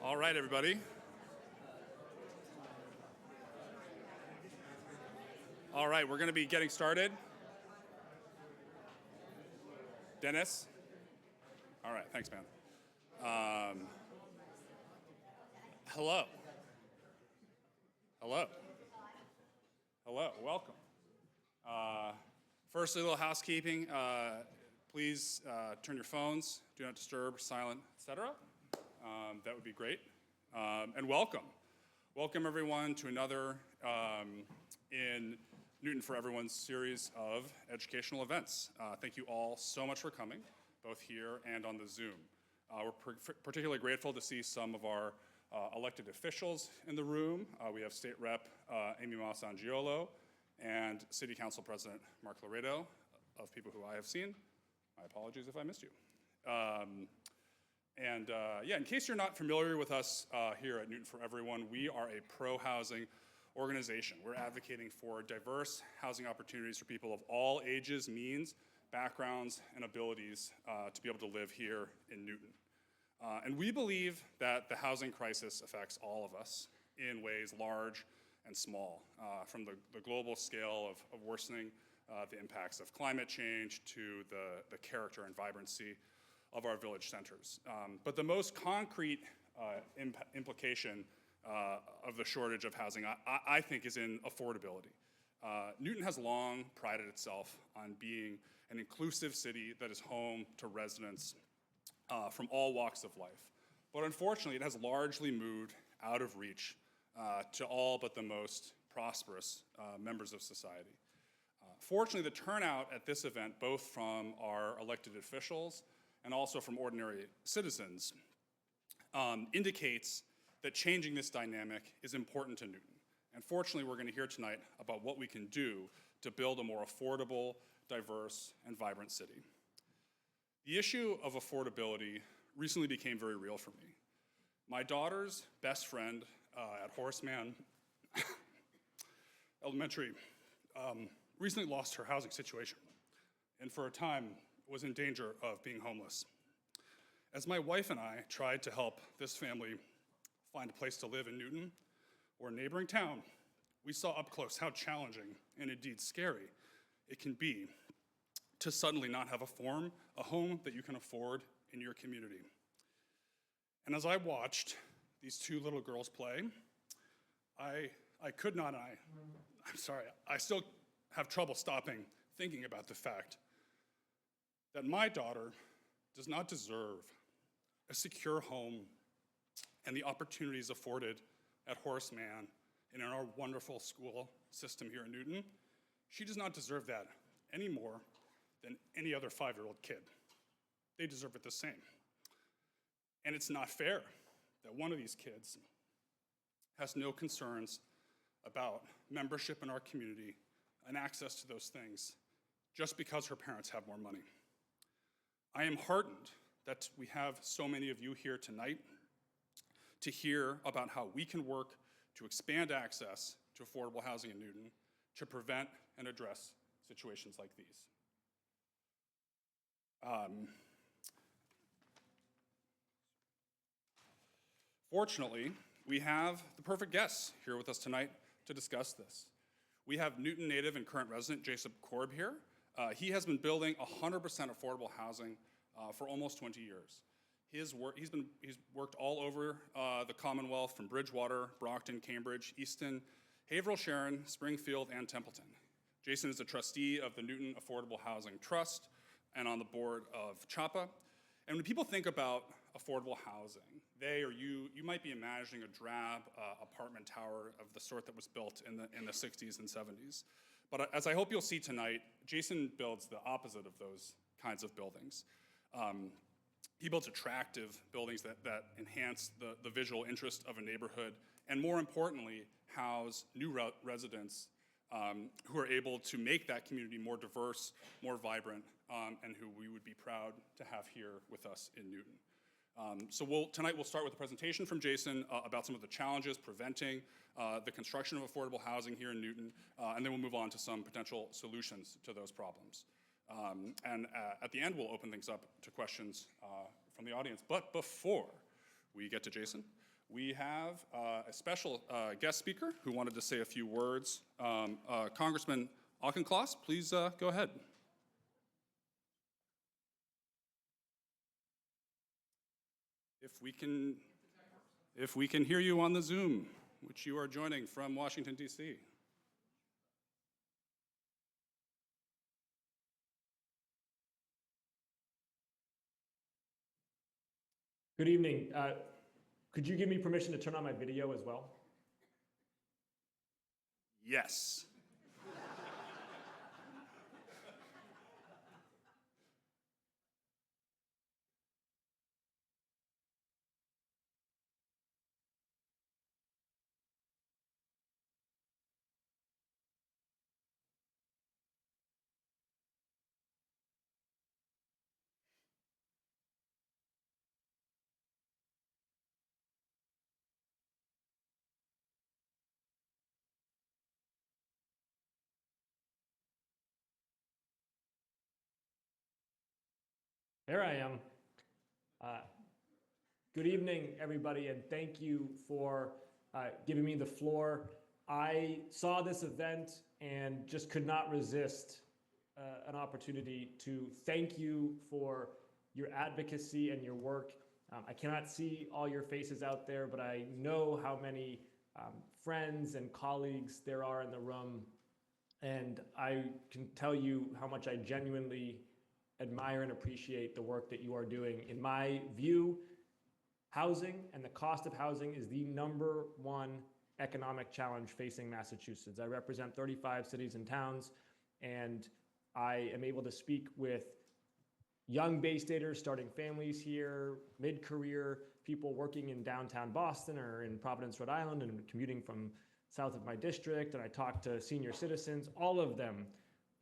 All right, everybody. All right, we're going to be getting started. Dennis? All right, thanks, man. Hello. Hello. Hello, welcome. Firstly, a little housekeeping. Please turn your phones, do not disturb, silent, etc. That would be great. And welcome. Welcome, everyone, to another in Newton for Everyone's series of educational events. Thank you all so much for coming, both here and on the Zoom. We're particularly grateful to see some of our elected officials in the room. We have State Rep Amy Massangiolo and City Council President Mark Laredo, of people who I have seen. My apologies if I missed you. In case you're not familiar with us here at Newton for Everyone, we are a pro-housing organization. We're advocating for diverse housing opportunities for people of all ages, means, backgrounds, and abilities to be able to live here in Newton. And we believe that the housing crisis affects all of us in ways large and small, from the global scale of worsening the impacts of climate change to the character and vibrancy of our village centers. But the most concrete implication of the shortage of housing, I think, is in affordability. Newton has long prided itself on being an inclusive city that is home to residents from all walks of life. But unfortunately, it has largely moved out of reach to all but the most prosperous members of society. Fortunately, the turnout at this event, both from our elected officials and also from ordinary citizens, indicates that changing this dynamic is important to Newton. And fortunately, we're going to hear tonight about what we can do to build a more affordable, diverse, and vibrant city. The issue of affordability recently became very real for me. My daughter's best friend at Horseman Elementary recently lost her housing situation and for a time was in danger of being homeless. As my wife and I tried to help this family find a place to live in Newton or a neighboring town, we saw up close how challenging and indeed scary it can be to suddenly not have a home that you can afford in your community. And as I watched these two little girls play, I could not, I still have trouble stopping thinking about the fact that my daughter does not deserve a secure home and the opportunities afforded at Horseman and in our wonderful school system here in Newton. She does not deserve that any more than any other 5-year-old kid. They deserve it the same. And it's not fair that one of these kids has no concerns about membership in our community and access to those things just because her parents have more money. I am heartened that we have so many of you here tonight to hear about how we can work to expand access to affordable housing in Newton to prevent and address situations like these. Fortunately, we have the perfect guests here with us tonight to discuss this. We have Newton native and current resident Jason Korb here. He has been building 100% affordable housing for almost 20 years. He's worked all over the Commonwealth, from Bridgewater, Brockton, Cambridge, Easton, Haverhill, Sharon, Springfield, and Templeton. Jason is a trustee of the Newton Affordable Housing Trust and on the board of CHAPA. And when people think about affordable housing, you might be imagining a drab apartment tower of the sort that was built in the 60s and 70s. But as I hope you'll see tonight, Jason builds the opposite of those kinds of buildings. He builds attractive buildings that enhance the visual interest of a neighborhood, and more importantly, house new residents who are able to make that community more diverse, more vibrant, and who we would be proud to have here with us in Newton. Tonight we'll start with a presentation from Jason about some of the challenges preventing the construction of affordable housing here in Newton, and then we'll move on to some potential solutions to those problems. At the end, we'll open things up to questions from the audience. But before we get to Jason, We have a special guest speaker who wanted to say a few words. Congressman Auchincloss, please go ahead. If we can hear you on the Zoom, which you are joining from Washington, D.C. Good evening. Could you give me permission to turn on my video as well? Yes. There I am. Good evening, everybody, and thank you for giving me the floor. I saw this event and just could not resist an opportunity to thank you for your advocacy and your work. I cannot see all your faces out there, but I know how many friends and colleagues there are in the room, and I can tell you how much I genuinely admire and appreciate the work that you are doing. In my view, housing and the cost of housing is the #1 economic challenge facing Massachusetts. I represent 35 cities and towns, and I am able to speak with young Bay Staters starting families here, mid-career people working in downtown Boston or in Providence, Rhode Island, and commuting from south of my district, and I talk to senior citizens. All of them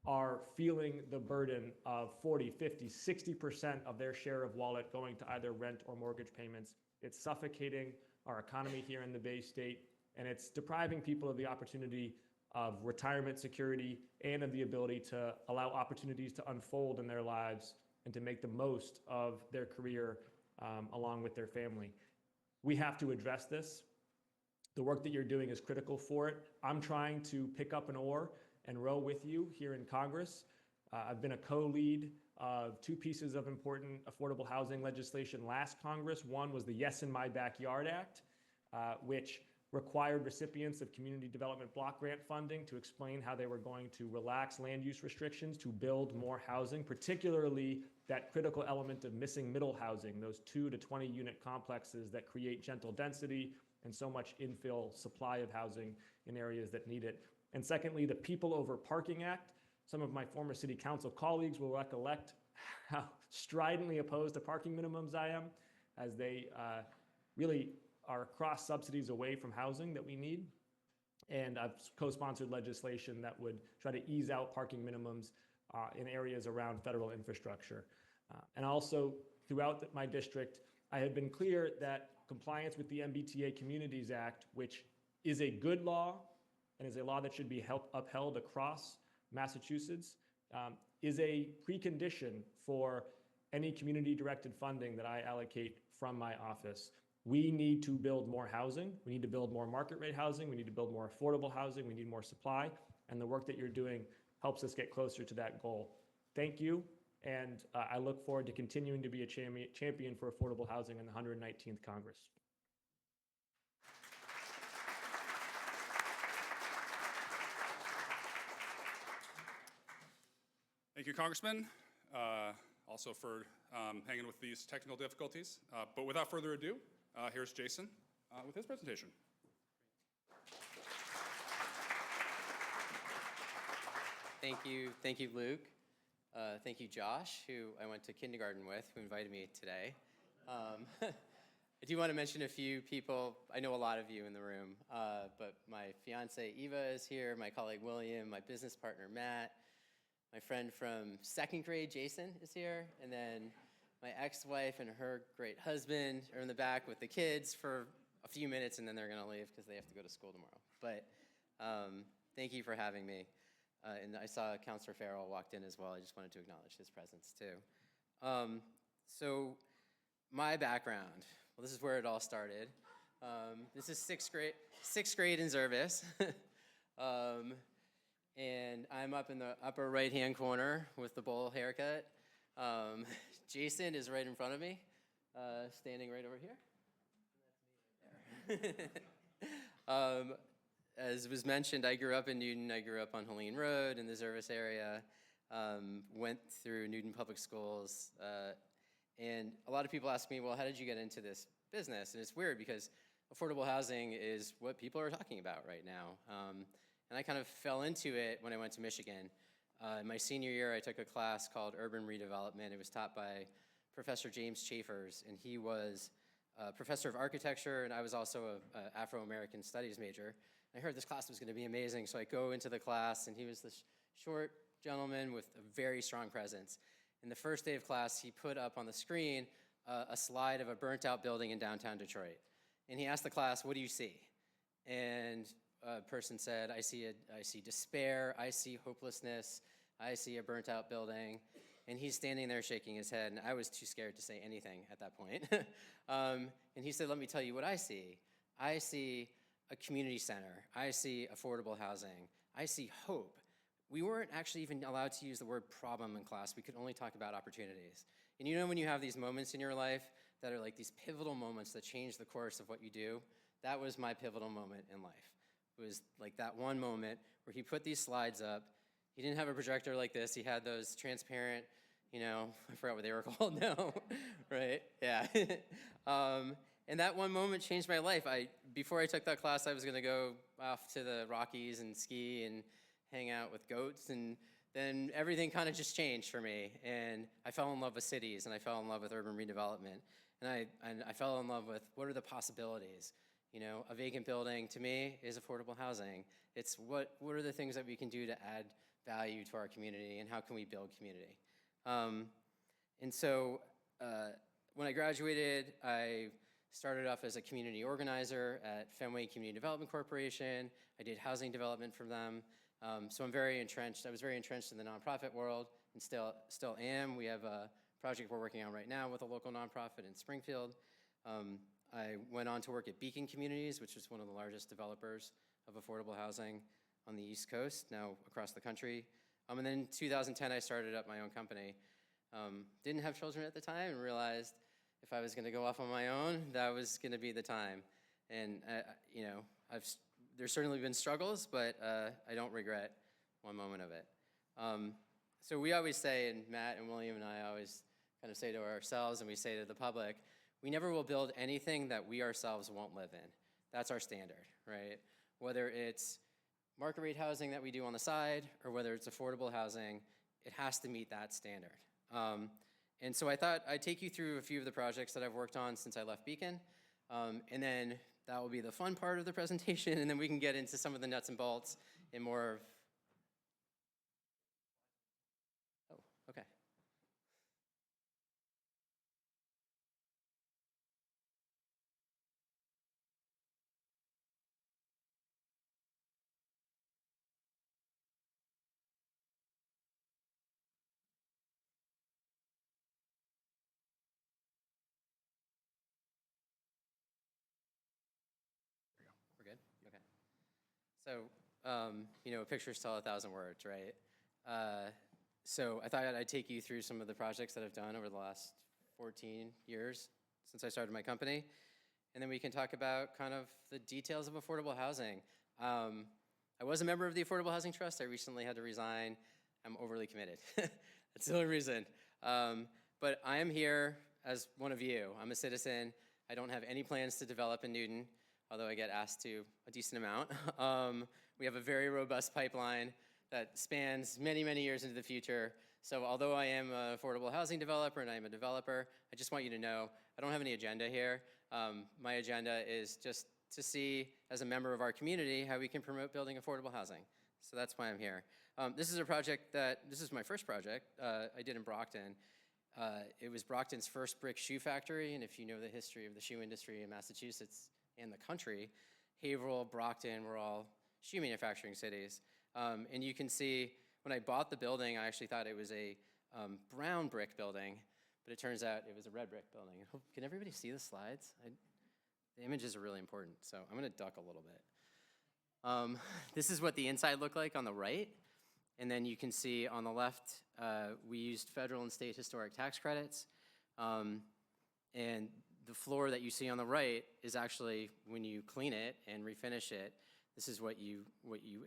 are feeling the burden of 40, 50, 60% of their share of wallet going to either rent or mortgage payments. It's suffocating our economy here in the Bay State, and it's depriving people of the opportunity of retirement security and of the ability to allow opportunities to unfold in their lives and to make the most of their career along with their family. We have to address this. The work that you're doing is critical for it. I'm trying to pick up an oar and row with you here in Congress. I've been a co-lead of 2 pieces of important affordable housing legislation last Congress. One was the Yes in My Backyard Act, which required recipients of community development block grant funding to explain how they were going to relax land use restrictions to build more housing, particularly that critical element of missing middle housing, those 2 to 20 unit complexes that create gentle density and so much infill supply of housing in areas that need it. And secondly, the People Over Parking Act. Some of my former city council colleagues will recollect how stridently opposed to parking minimums I am, as they really are cross subsidies away from housing that we need. And I've co-sponsored legislation that would try to ease out parking minimums in areas around federal infrastructure. And also throughout my district, I have been clear that compliance with the MBTA Communities Act, which is a good law and is a law that should be upheld across Massachusetts, is a precondition for any community-directed funding that I allocate from my office. We need to build more housing. We need to build more market rate housing. We need to build more affordable housing. We need more supply. And the work that you're doing helps us get closer to that goal. Thank you. And I look forward to continuing to be a champion for affordable housing in the 119th Congress. Thank you, Congressman, also for hanging with these technical difficulties. But without further ado, here's Jason with his presentation. Thank you, Luke. Thank you, Josh, who I went to kindergarten with, who invited me today. I do want to mention a few people. I know a lot of you in the room, but my fiance Eva is here, my colleague William, my business partner Matt, my friend from 2nd grade Jason is here, and then my ex-wife and her great husband are in the back with the kids for a few minutes, and then they're going to leave because they have to go to school tomorrow. But thank you for having me. And I saw Councilor Farrell walked in as well. I just wanted to acknowledge his presence too. So my background, well, this is where it all started. This is sixth grade in Zervis. And I'm up in the upper right-hand corner with the bowl haircut. Jason is right in front of me, standing right over here. As was mentioned, I grew up in Newton. I grew up on Helene Road in the Zervis area, went through Newton Public Schools, and a lot of people ask me, well, how did you get into this business? And it's weird because affordable housing is what people are talking about right now. And I kind of fell into it when I went to Michigan. In my senior year, I took a class called Urban Redevelopment. It was taught by Professor James Chafers, and he was a professor of architecture, and I was also an Afro-American studies major. I heard this class was going to be amazing, so I go into the class, and he was this short gentleman with a very strong presence. And the first day of class, he put up on the screen a slide of a burnt-out building in downtown Detroit. And he asked the class, what do you see? And a person said, I see despair, I see hopelessness, I see a burnt-out building. And he's standing there shaking his head, and I was too scared to say anything at that point. And he said, let me tell you what I see. I see a community center. I see affordable housing. I see hope. We weren't actually even allowed to use the word problem in class. We could only talk about opportunities. And you know when you have these moments in your life that are like these pivotal moments that change the course of what you do? That was my pivotal moment in life. It was like that one moment where he put these slides up. He didn't have a projector like this. He had those transparent, I forgot what they were called now, right? Yeah. And that one moment changed my life. Before I took that class, I was going to go off to the Rockies and ski and hang out with goats, and then everything kind of just changed for me. And I fell in love with cities, and I fell in love with urban redevelopment. And I fell in love with what are the possibilities. A vacant building to me is affordable housing. It's what are the things that we can do to add value to our community, and how can we build community? And so when I graduated, I started off as a community organizer at Fenway Community Development Corporation. I did housing development for them. So I'm very entrenched. I was very entrenched in the nonprofit world, and still am. We have a project we're working on right now with a local nonprofit in Springfield. I went on to work at Beacon Communities, which is one of the largest developers of affordable housing on the East Coast, now across the country. And then in 2010, I started up my own company. Didn't have children at the time, and realized if I was going to go off on my own, that was going to be the time. And there's certainly been struggles, but I don't regret one moment of it. So we always say, and Matt and William and I always kind of say to ourselves, and we say to the public, we never will build anything that we ourselves won't live in. That's our standard, right? Whether it's market rate housing that we do on the side, or whether it's affordable housing, it has to meet that standard. And so I thought I'd take you through a few of the projects that I've worked on since I left Beacon, and then that will be the fun part of the presentation, and then we can get into some of the nuts and bolts and more of, oh, okay. We're good? Okay. So, pictures tell 1,000 words, right? So I thought I'd take you through some of the projects that I've done over the last 14 years since I started my company. And then we can talk about kind of the details of affordable housing. I was a member of the Affordable Housing Trust. I recently had to resign. I'm overly committed. That's the only reason. But I am here as one of you. I'm a citizen. I don't have any plans to develop in Newton, although I get asked to a decent amount. We have a very robust pipeline that spans many, many years into the future. So although I am an affordable housing developer and I am a developer, I just want you to know I don't have any agenda here. My agenda is just to see, as a member of our community, how we can promote building affordable housing. So that's why I'm here. This is my first project I did in Brockton. It was Brockton's first brick shoe factory, and if you know the history of the shoe industry in Massachusetts and the country, Haverhill, Brockton were all shoe manufacturing cities. And you can see, when I bought the building, I actually thought it was a brown brick building, but it turns out it was a red brick building. Can everybody see the slides? The images are really important, so I'm going to duck a little bit. This is what the inside looked like on the right. And then you can see on the left, we used federal and state historic tax credits. And the floor that you see on the right is actually, when you clean it and refinish it, this is what you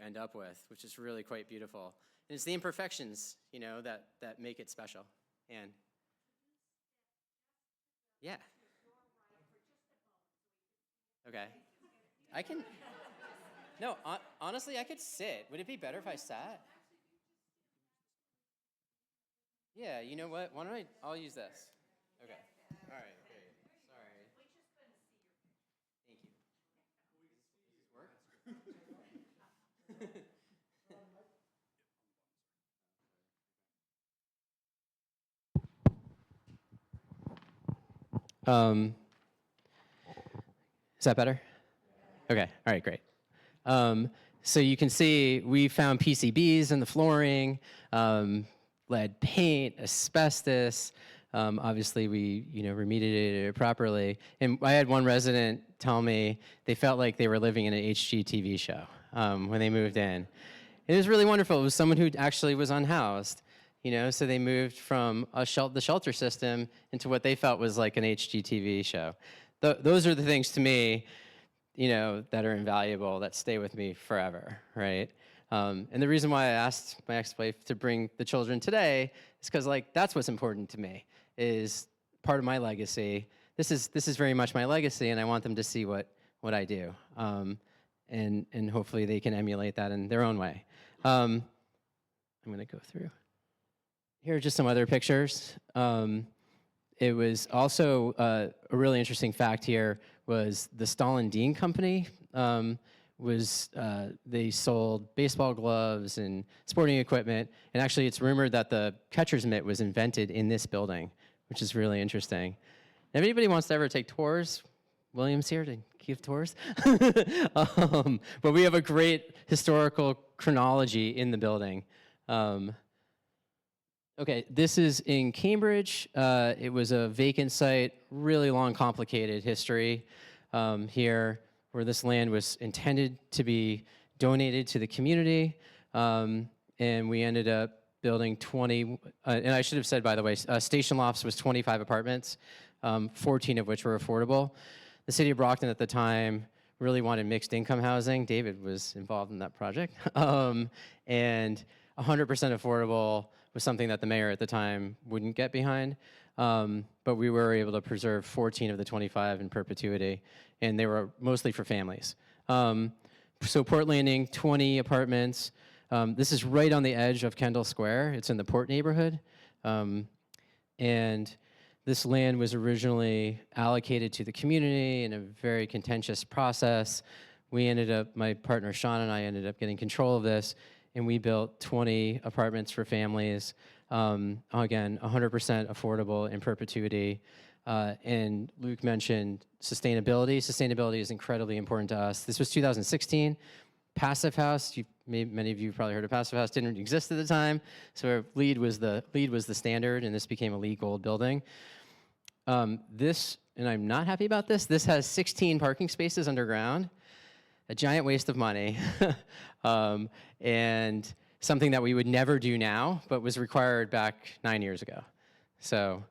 end up with, which is really quite beautiful. And it's the imperfections, you know, that make it special. And yeah. Okay. I can, no, honestly, I could sit. Would it be better if I sat? Yeah, you know what? Why don't I'll use this. Okay. All right, great. Sorry. Thank you. Does this work? Is that better? Okay, all right, great. So you can see we found PCBs in the flooring, lead paint, asbestos. Obviously, we remediated it properly. And I had one resident tell me they felt like they were living in an HGTV show when they moved in. It was really wonderful. It was someone who actually was unhoused, so they moved from the shelter system into what they felt was like an HGTV show. Those are the things to me, that are invaluable, that stay with me forever, right? And the reason why I asked my ex-wife to bring the children today is because, that's what's important to me, is part of my legacy. This is very much my legacy, and I want them to see what I do. And hopefully they can emulate that in their own way. I'm going to go through. Here are just some other pictures. It was also a really interesting fact here was the Stalin Dean Company they sold baseball gloves and sporting equipment. And actually, it's rumored that the catcher's mitt was invented in this building, which is really interesting. If anybody wants to ever take tours, William's here to give tours. But we have a great historical chronology in the building. Okay, this is in Cambridge. It was a vacant site, really long, complicated history here, where this land was intended to be donated to the community. And we ended up building 20, and I should have said, by the way, Station Lofts was 25 apartments, 14 of which were affordable. The city of Brockton at the time really wanted mixed income housing. David was involved in that project. And 100% affordable was something that the mayor at the time wouldn't get behind. But we were able to preserve 14 of the 25 in perpetuity, and they were mostly for families. So Port Landing, 20 apartments. This is right on the edge of Kendall Square. It's in the Port neighborhood. And this land was originally allocated to the community in a very contentious process. My partner Sharon and I ended up getting control of this, and we built 20 apartments for families. Again, 100% affordable in perpetuity. And Luke mentioned sustainability. Sustainability is incredibly important to us. This was 2016. Passive House, many of you probably heard of Passive House, didn't exist at the time. So our LEED was the standard, and this became a LEED Gold building. This, and I'm not happy about this has 16 parking spaces underground, a giant waste of money, and something that we would never do now, but was required back 9 years ago. So,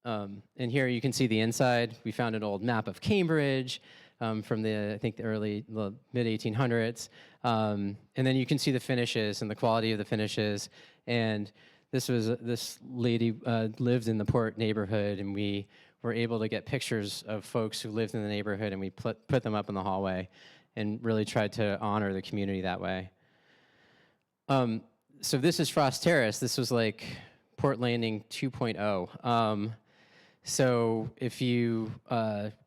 and here you can see the inside. We found an old map of Cambridge from the mid-1800s. And then you can see the finishes and the quality of the finishes. And this lady lived in the Port neighborhood, and we were able to get pictures of folks who lived in the neighborhood, and we put them up in the hallway and really tried to honor the community that way. So this is Frost Terrace. This was like Port Landing 2.0. So if you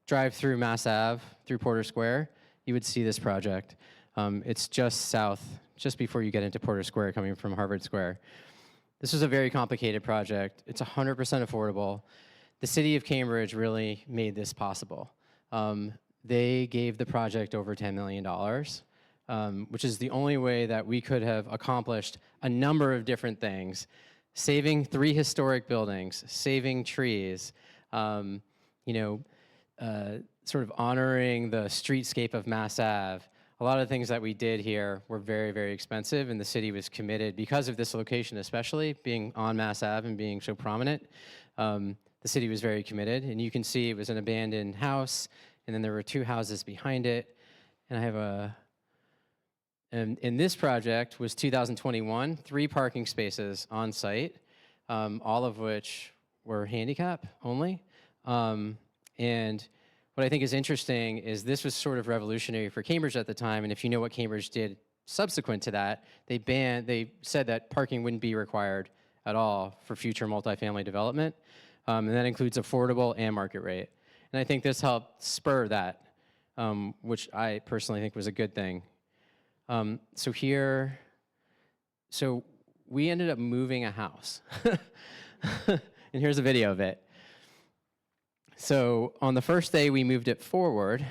drive through Mass Ave, through Porter Square, you would see this project. It's just south, just before you get into Porter Square, coming from Harvard Square. This was a very complicated project. It's 100% affordable. The city of Cambridge really made this possible. They gave the project over $10 million, which is the only way that we could have accomplished a number of different things. Saving 3 historic buildings, saving trees, sort of honoring the streetscape of Mass Ave. A lot of the things that we did here were very, very expensive, and the city was committed, because of this location especially, being on Mass Ave and being so prominent, the city was very committed. And you can see it was an abandoned house, and then there were 2 houses behind it. And I have and this project was 2021, 3 parking spaces on site, all of which were handicap only. And what I think is interesting is this was sort of revolutionary for Cambridge at the time, and if you know what Cambridge did subsequent to that, they said that parking wouldn't be required at all for future multifamily development, and that includes affordable and market rate. And I think this helped spur that, which I personally think was a good thing. So we ended up moving a house, and here's a video of it. So on the first day, we moved it forward,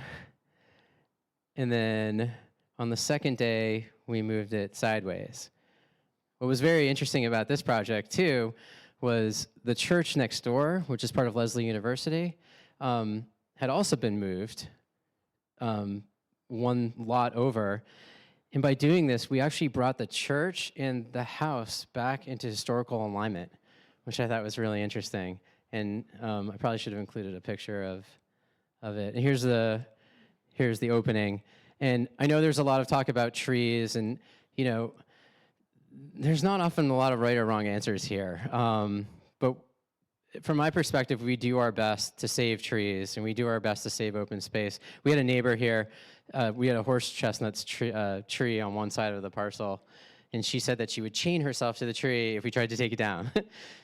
and then on the second day, we moved it sideways. What was very interesting about this project, too, was the church next door, which is part of Lesley University, had also been moved 1 lot over. And by doing this, we actually brought the church and the house back into historical alignment, which I thought was really interesting. And I probably should have included a picture of it. And here's the opening. And I know there's a lot of talk about trees, and there's not often a lot of right or wrong answers here. But from my perspective, we do our best to save trees, and we do our best to save open space. We had a neighbor here. We had a horse chestnuts tree on one side of the parcel, and she said that she would chain herself to the tree if we tried to take it down.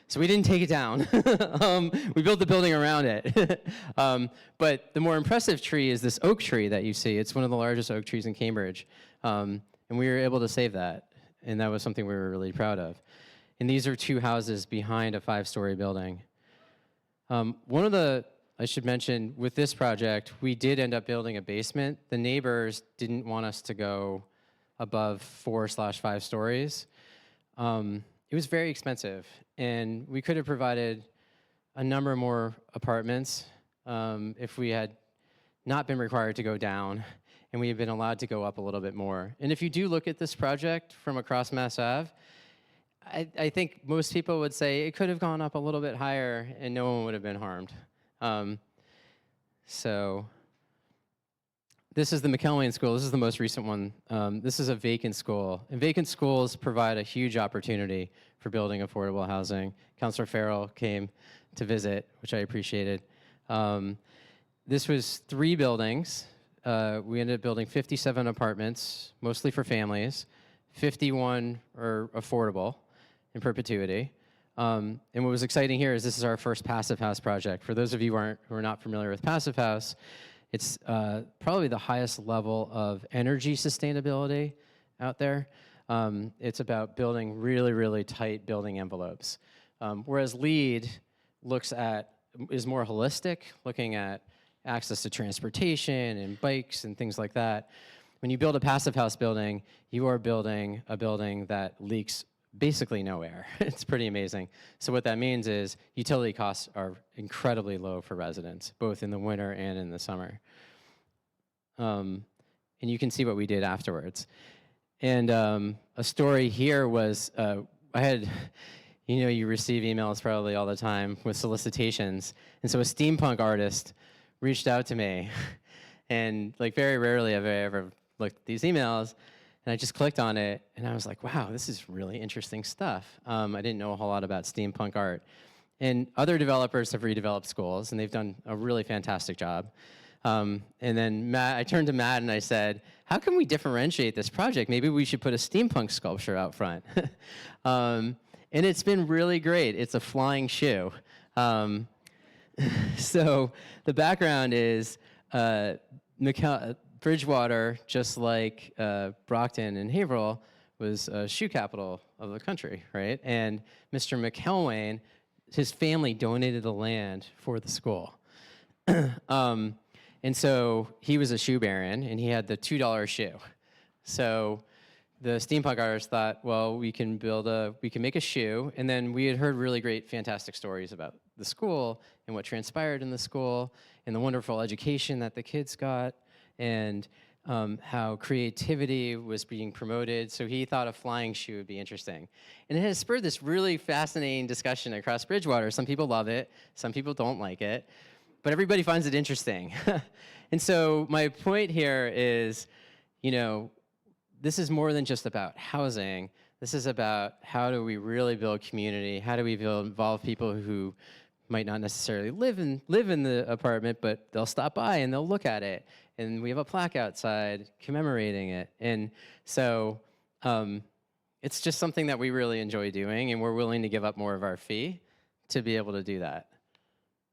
So we didn't take it down. We built the building around it. But the more impressive tree is this oak tree that you see. It's one of the largest oak trees in Cambridge. And we were able to save that, and that was something we were really proud of. And these are 2 houses behind a 5-story building. I should mention, with this project, we did end up building a basement. The neighbors didn't want us to go above 4/5 stories. It was very expensive, and we could have provided a number more apartments if we had not been required to go down, and we had been allowed to go up a little bit more. And if you do look at this project from across Mass Ave, I think most people would say it could have gone up a little bit higher, and no one would have been harmed. So this is the McElwain School. This is the most recent one. This is a vacant school. And vacant schools provide a huge opportunity for building affordable housing. Councilor Farrell came to visit, which I appreciated. This was 3 buildings. We ended up building 57 apartments, mostly for families. 51 are affordable in perpetuity. And what was exciting here is this is our first passive house project. For those of you who are not familiar with passive house, it's probably the highest level of energy sustainability out there. It's about building really, really tight building envelopes. Whereas LEED is more holistic, looking at access to transportation and bikes and things like that. When you build a passive house building, you are building a building that leaks basically no air. It's pretty amazing. So what that means is utility costs are incredibly low for residents, both in the winter and in the summer. And you can see what we did afterwards. And a story here was, you receive emails probably all the time with solicitations. And so a steampunk artist reached out to me. And very rarely have I ever looked at these emails. And I just clicked on it, and I was like, wow, this is really interesting stuff. I didn't know a whole lot about steampunk art. And other developers have redeveloped schools, and they've done a really fantastic job. And then I turned to Matt, and I said, how can we differentiate this project? Maybe we should put a steampunk sculpture out front. And it's been really great. It's a flying shoe. So the background is Bridgewater, just like Brockton and Haverhill, was a shoe capital of the country, right? And Mr. McElwain, his family donated the land for the school. And so he was a shoe baron, and he had the $2 shoe. So the steampunk artist thought, well, we can make a shoe, and then we had heard really great, fantastic stories about the school and what transpired in the school and the wonderful education that the kids got and how creativity was being promoted. So he thought a flying shoe would be interesting. And it has spurred this really fascinating discussion across Bridgewater. Some people love it, some people don't like it, but everybody finds it interesting. And so my point here is, you know, this is more than just about housing. This is about how do we really build community? How do we involve people who might not necessarily live in the apartment, but they'll stop by and they'll look at it. And we have a plaque outside commemorating it. And so it's just something that we really enjoy doing, and we're willing to give up more of our fee to be able to do that.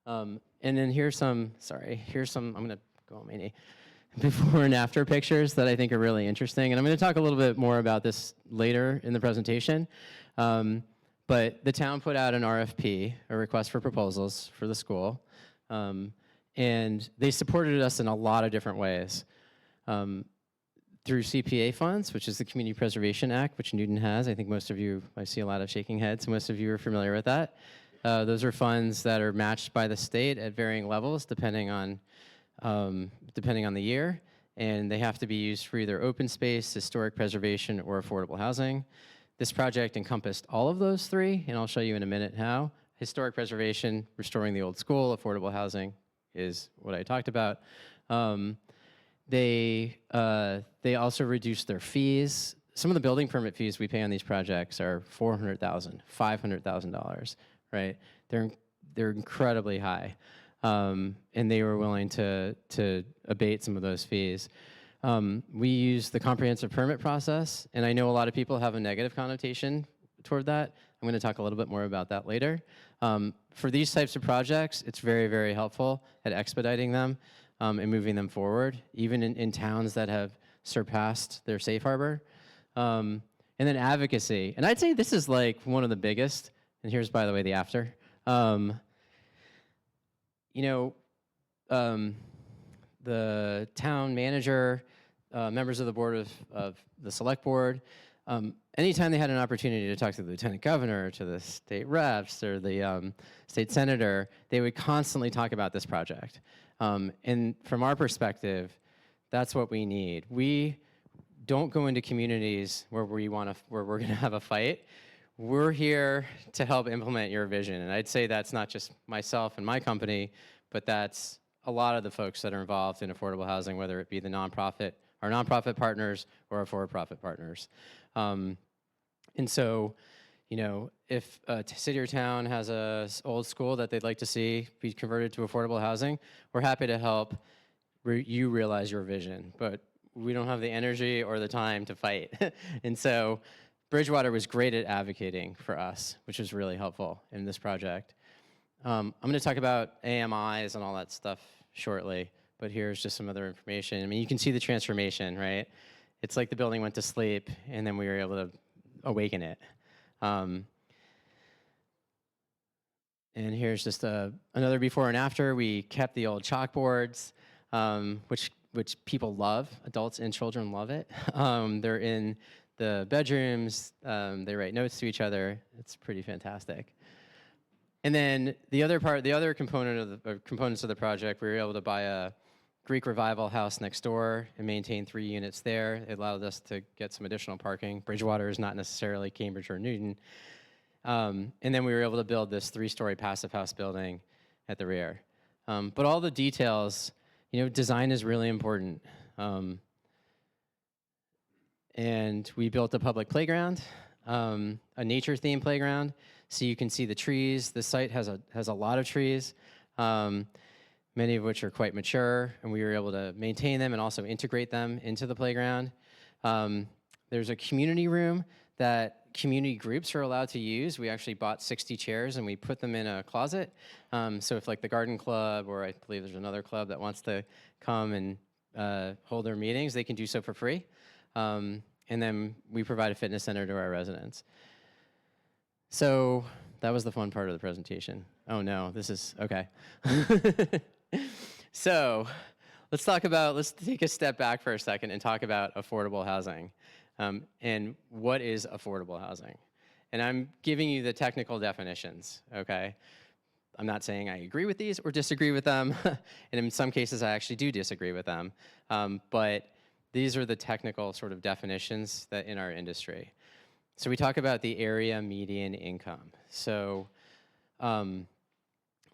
And then here's some, I'm gonna go on many before and after pictures that I think are really interesting. And I'm gonna talk a little bit more about this later in the presentation. But the town put out an RFP, a request for proposals for the school. And they supported us in a lot of different ways. Through CPA funds, which is the Community Preservation Act, which Newton has. I think most of you, I see a lot of shaking heads, most of you are familiar with that. Those are funds that are matched by the state at varying levels depending on the year, and they have to be used for either open space, historic preservation, or affordable housing. This project encompassed all of those three, and I'll show you in a minute how. Historic preservation, restoring the old school, affordable housing is what I talked about. They also reduced their fees. Some of the building permit fees we pay on these projects are $400,000, $500,000, right? They're incredibly high, and they were willing to abate some of those fees. We use the comprehensive permit process, and I know a lot of people have a negative connotation toward that. I'm going to talk a little bit more about that later. For these types of projects, it's very, very helpful at expediting them and moving them forward, even in towns that have surpassed their safe harbor. And then advocacy. And I'd say this is like one of the biggest, and here's, by the way, the after. The town manager, members of the board of the select board, anytime they had an opportunity to talk to the lieutenant governor, to the state reps, or the state senator, they would constantly talk about this project. And from our perspective, that's what we need. We don't go into communities where we're going to have a fight. We're here to help implement your vision. And I'd say that's not just myself and my company, but that's a lot of the folks that are involved in affordable housing, whether it be our nonprofit partners or our for-profit partners. And so, you know, if a city or town has a old school that they'd like to see be converted to affordable housing, we're happy to help you realize your vision. But we don't have the energy or the time to fight. And so Bridgewater was great at advocating for us, which was really helpful in this project. I'm going to talk about AMIs and all that stuff shortly, but here's just some other information. I mean, you can see the transformation, right? It's like the building went to sleep, and then we were able to awaken it. And here's just another before and after. We kept the old chalkboards, which people love. Adults and children love it. They're in the bedrooms. They write notes to each other. It's pretty fantastic. And then the other components of the project, we were able to buy a Greek Revival house next door and maintain 3 units there. It allowed us to get some additional parking. Bridgewater is not necessarily Cambridge or Newton. And then we were able to build this 3-story passive house building at the rear. But all the details, you know, design is really important. And we built a public playground, a nature-themed playground, so you can see the trees. The site has a lot of trees, many of which are quite mature, and we were able to maintain them and also integrate them into the playground. There's a community room that community groups are allowed to use. We actually bought 60 chairs and we put them in a closet. So if like the garden club, or I believe there's another club that wants to come and hold their meetings, they can do so for free. And then we provide a fitness center to our residents. So that was the fun part of the presentation. Oh no, this is, okay. So let's take a step back for a second and talk about affordable housing. And what is affordable housing? And I'm giving you the technical definitions, okay? I'm not saying I agree with these or disagree with them, and in some cases I actually do disagree with them, but these are the technical sort of definitions that in our industry. So we talk about the area median income. So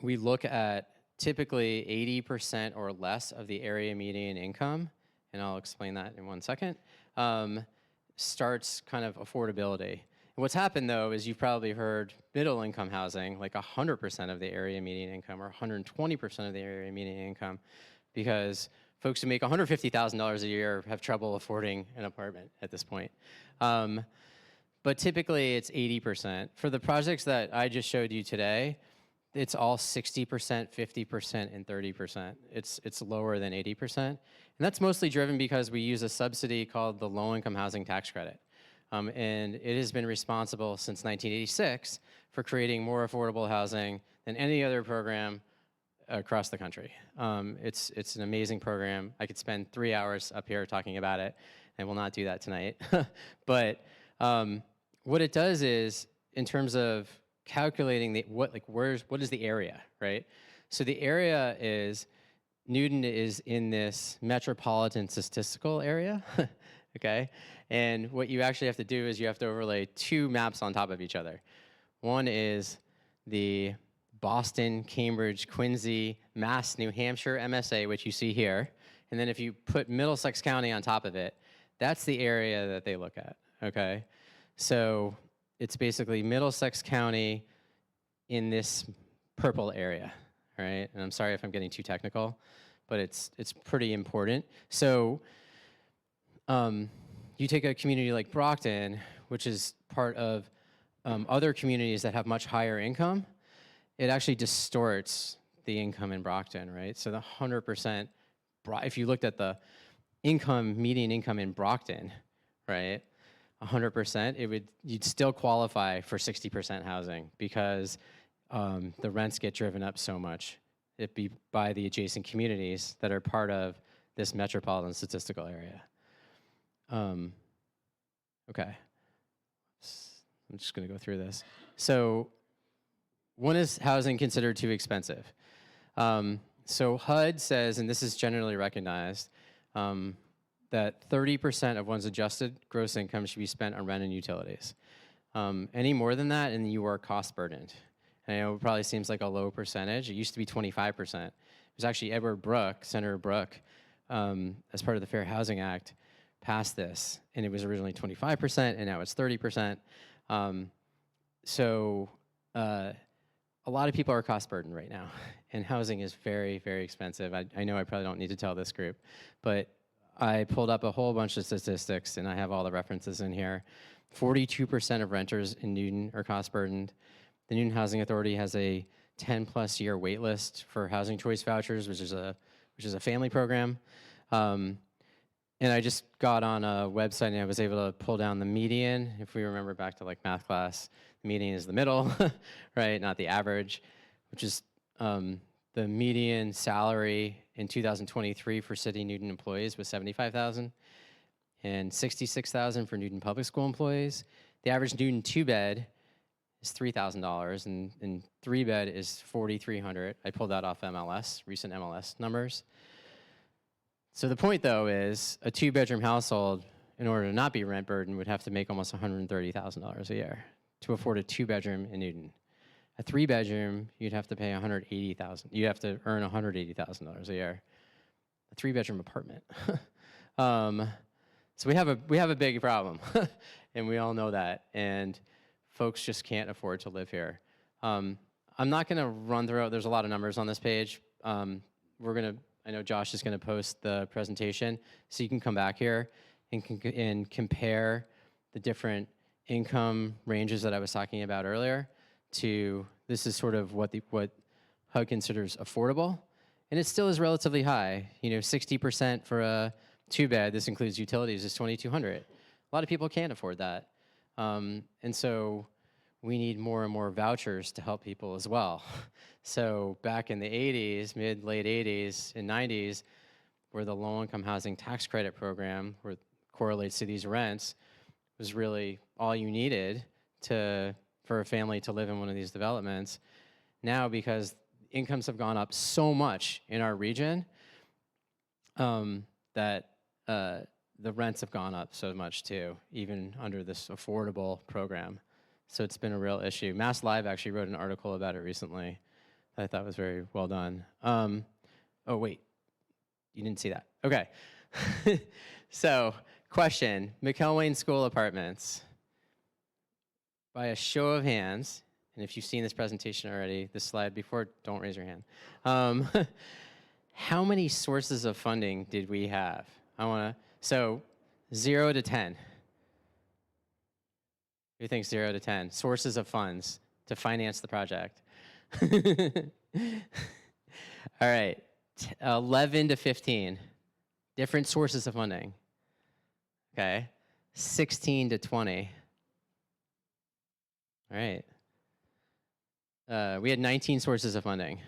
we look at typically 80% or less of the area median income, and I'll explain that in 1 second, starts kind of affordability. And what's happened though is you've probably heard middle income housing, like 100% of the area median income or 120% of the area median income, because folks who make $150,000 a year have trouble affording an apartment at this point. But typically it's 80%. For the projects that I just showed you today, it's all 60%, 50%, and 30%. It's lower than 80%. And that's mostly driven because we use a subsidy called the low-income housing tax credit. And it has been responsible since 1986 for creating more affordable housing than any other program across the country. It's an amazing program. I could spend 3 hours up here talking about it, and will not do that tonight. But what it does is, in terms of calculating what is the area, right? So the area is, Newton is in this metropolitan statistical area, okay? And what you actually have to do is you have to overlay 2 maps on top of each other. One is the Boston, Cambridge, Quincy, Mass, New Hampshire MSA, which you see here. And then if you put Middlesex County on top of it, that's the area that they look at, okay? So it's basically Middlesex County in this purple area, right? And I'm sorry if I'm getting too technical, but it's pretty important. So you take a community like Brockton, which is part of other communities that have much higher income, it actually distorts the income in Brockton, right? So the 100%, if you looked at the median income in Brockton, right, 100%, you'd still qualify for 60% housing because the rents get driven up so much. It'd be by the adjacent communities that are part of this metropolitan statistical area. Okay, I'm just gonna go through this. So when is housing considered too expensive? So HUD says, and this is generally recognized, that 30% of one's adjusted gross income should be spent on rent and utilities. Any more than that, and you are cost burdened. And I know it probably seems like a low percentage. It used to be 25%. It was actually Senator Brooke, as part of the Fair Housing Act, passed this, and it was originally 25%, and now it's 30%. So a lot of people are cost burdened right now, and housing is very, very expensive. I know I probably don't need to tell this group, but I pulled up a whole bunch of statistics, and I have all the references in here. 42% of renters in Newton are cost burdened. The Newton Housing Authority has a 10+ year wait list for housing choice vouchers, which is a family program. And I just got on a website and I was able to pull down the median. If we remember back to like math class, the median is the middle, right? Not the average, which is the median salary in 2023 for City Newton employees was $75,000 and $66,000 for Newton Public School employees. The average Newton 2-bed is $3,000 and 3-bed is $4,300. I pulled that off MLS, recent MLS numbers. So the point, though, is a 2-bedroom household, in order to not be rent burdened, would have to make almost $130,000 a year to afford a 2-bedroom in Newton. A 3-bedroom, you'd have to pay $180,000. You'd have to earn $180,000 a year. A 3-bedroom apartment. So we have a big problem, and we all know that. And folks just can't afford to live here. I'm not going to run through. There's a lot of numbers on this page. I know Josh is going to post the presentation, so you can come back here and compare the different income ranges that I was talking about earlier to, this is sort of what HUD considers affordable, and it still is relatively high. 60% for a 2-bed, this includes utilities, is $2,200. A lot of people can't afford that. And so we need more and more vouchers to help people as well. So back in the 80s, late 80s and 90s, where the low-income housing tax credit program, where correlates to these rents, was really all you needed for a family to live in one of these developments. Now, because incomes have gone up so much in our region that the rents have gone up so much too, even under this affordable program. So it's been a real issue. Mass Live actually wrote an article about it recently that I thought was very well done. Oh, wait, you didn't see that. Okay. So, question, McElwain School Apartments. By a show of hands, and if you've seen this presentation already, this slide before, don't raise your hand. How many sources of funding did we have? So 0 to 10. Who do you think 0 to 10? Sources of funds to finance the project. All right, 11 to 15. Different sources of funding. Okay, 16 to 20. All right. We had 19 sources of funding.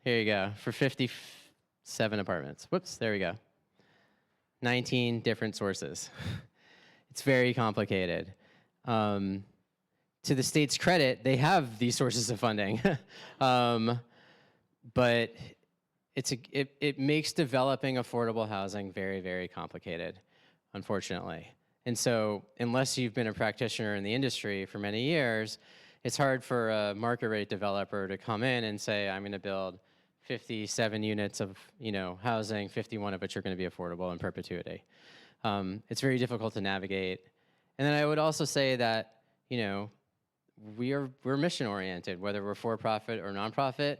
Here you go, for 57 apartments. Whoops, there we go. 19 different sources. It's very complicated. To the state's credit, they have these sources of funding. But it makes developing affordable housing very, very complicated, unfortunately. And so unless you've been a practitioner in the industry for many years, it's hard for a market rate developer to come in and say, I'm going to build 57 units of housing, 51 of which are going to be affordable in perpetuity. It's very difficult to navigate. And then I would also say that we're mission oriented, whether we're for-profit or nonprofit.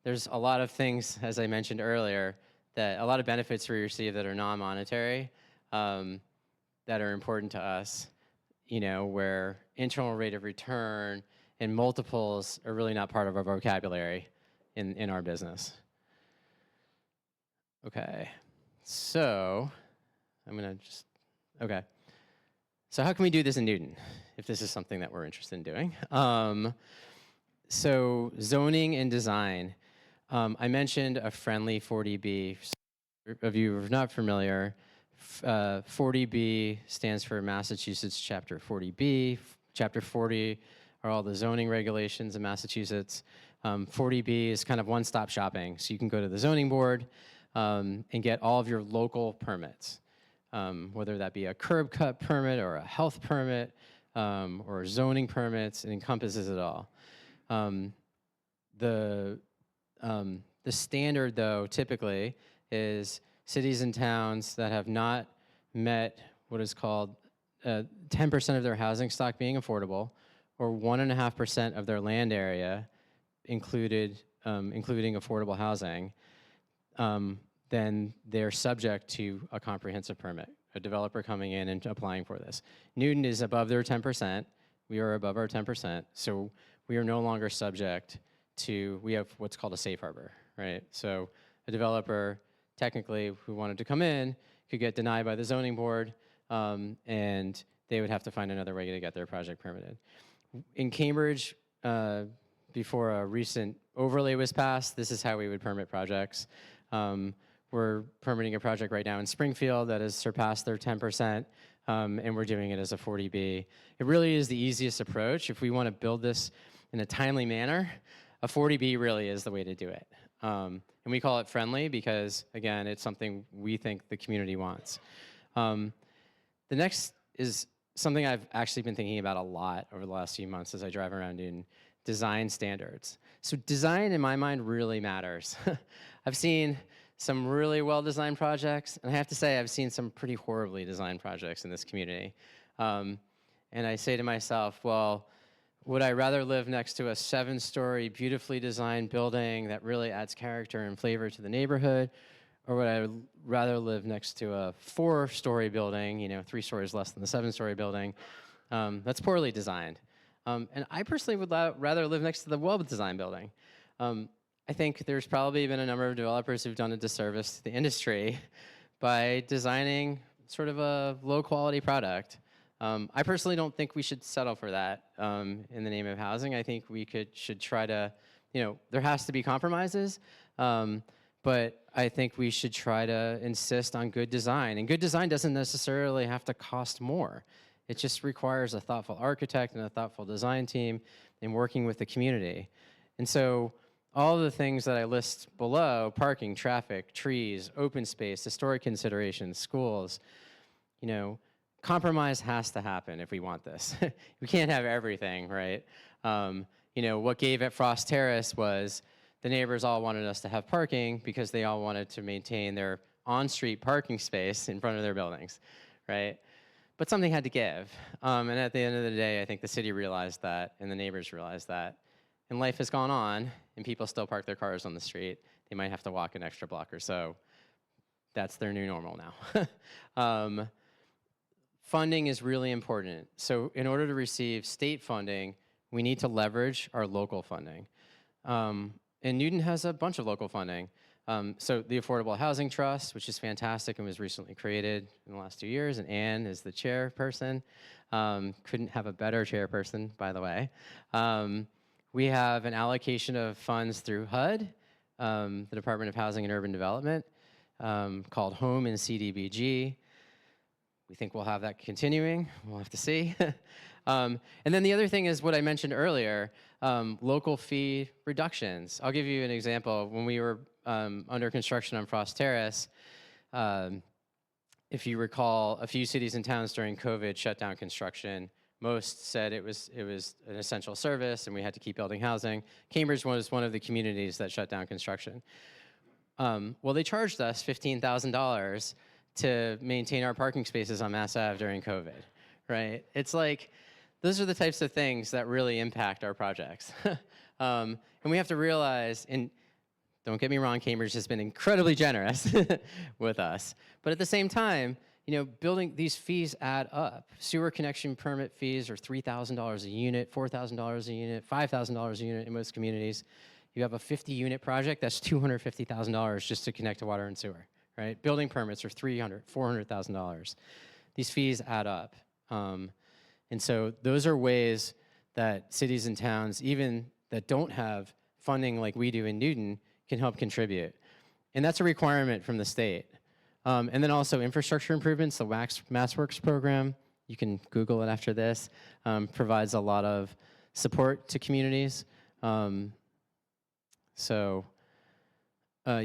There's a lot of things, as I mentioned earlier, that a lot of benefits we receive that are non-monetary, that are important to us, where internal rate of return and multiples are really not part of our vocabulary in our business. Okay, so okay. So how can we do this in Newton, if this is something that we're interested in doing? So zoning and design. I mentioned a friendly 40B. If you're not familiar, 40B stands for Massachusetts Chapter 40B. Chapter 40 are all the zoning regulations in Massachusetts. 40B is kind of one-stop shopping. So you can go to the zoning board and get all of your local permits, whether that be a curb cut permit or a health permit or zoning permits. It encompasses it all. The standard, though, typically is cities and towns that have not met what is called 10% of their housing stock being affordable, or 1.5% of their land area including affordable housing, then they're subject to a comprehensive permit, a developer coming in and applying for this. Newton is above their 10%. We are above our 10%, so we are no longer subject to, we have what's called a safe harbor, right? So a developer, technically, who wanted to come in, could get denied by the zoning board, and they would have to find another way to get their project permitted. In Cambridge, before a recent overlay was passed, this is how we would permit projects. We're permitting a project right now in Springfield that has surpassed their 10%, and we're doing it as a 40B. It really is the easiest approach. If we want to build this in a timely manner, a 40B really is the way to do it. And we call it friendly because, again, it's something we think the community wants. The next is something I've actually been thinking about a lot over the last few months as I drive around in design standards. So design, in my mind, really matters. I've seen some really well-designed projects, and I have to say I've seen some pretty horribly designed projects in this community. And I say to myself, well, would I rather live next to a 7-story, beautifully designed building that really adds character and flavor to the neighborhood, or would I rather live next to a 4-story building, 3 stories less than the 7-story building, that's poorly designed? And I personally would rather live next to the well-designed building. I think there's probably been a number of developers who've done a disservice to the industry by designing sort of a low-quality product. I personally don't think we should settle for that in the name of housing. I think we should try to, there has to be compromises, but I think we should try to insist on good design. And good design doesn't necessarily have to cost more. It just requires a thoughtful architect and a thoughtful design team in working with the community. And so all the things that I list below, parking, traffic, trees, open space, historic considerations, schools, you know, compromise has to happen if we want this. We can't have everything, right? You know, what gave at Frost Terrace was the neighbors all wanted us to have parking because they all wanted to maintain their on-street parking space in front of their buildings, right? But something had to give. And at the end of the day, I think the city realized that and the neighbors realized that. And life has gone on and people still park their cars on the street. They might have to walk an extra block or so. That's their new normal now. Funding is really important. So in order to receive state funding, we need to leverage our local funding. And Newton has a bunch of local funding. So the Affordable Housing Trust, which is fantastic and was recently created in the last 2 years, and Anne is the chairperson. Couldn't have a better chairperson, by the way. We have an allocation of funds through HUD, the Department of Housing and Urban Development, called Home and CDBG. We think we'll have that continuing. We'll have to see. And then the other thing is what I mentioned earlier, local fee reductions. I'll give you an example. When we were under construction on Frost Terrace, if you recall, a few cities and towns during COVID shut down construction. Most said it was an essential service and we had to keep building housing. Cambridge was one of the communities that shut down construction. Well, they charged us $15,000 to maintain our parking spaces on Mass Ave during COVID, right? It's like, those are the types of things that really impact our projects. And we have to realize, and don't get me wrong, Cambridge has been incredibly generous with us. But at the same time, you know, building these fees add up. Sewer connection permit fees are $3,000 a unit, $4,000 a unit, $5,000 a unit in most communities. You have a 50-unit project, that's $250,000 just to connect to water and sewer, right? Building permits are $300,000, $400,000. These fees add up. And so those are ways that cities and towns, even that don't have funding like we do in Newton, can help contribute. And that's a requirement from the state. And then also infrastructure improvements, the MassWorks program, you can Google it after this, provides a lot of support to communities. So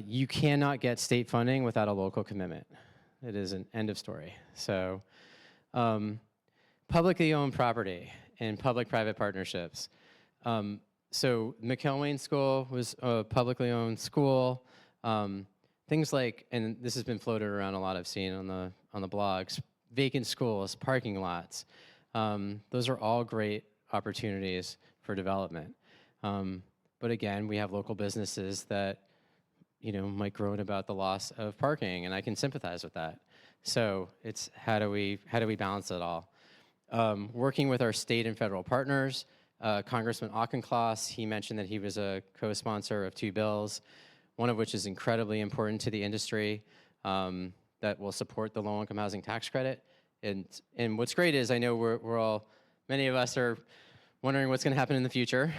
you cannot get state funding without a local commitment. It is an end of story. So publicly owned property and public-private partnerships. So McElwain School was a publicly owned school. Things like, and this has been floated around a lot, I've seen on the blogs, vacant schools, parking lots. Those are all great opportunities for development. But again, we have local businesses that, you know, might groan about the loss of parking, and I can sympathize with that. So it's how do we balance it all? Working with our state and federal partners, Congressman Auchincloss, he mentioned that he was a co-sponsor of 2 bills, one of which is incredibly important to the industry, that will support the low-income housing tax credit. And what's great is I know we're all, many of us are wondering what's going to happen in the future.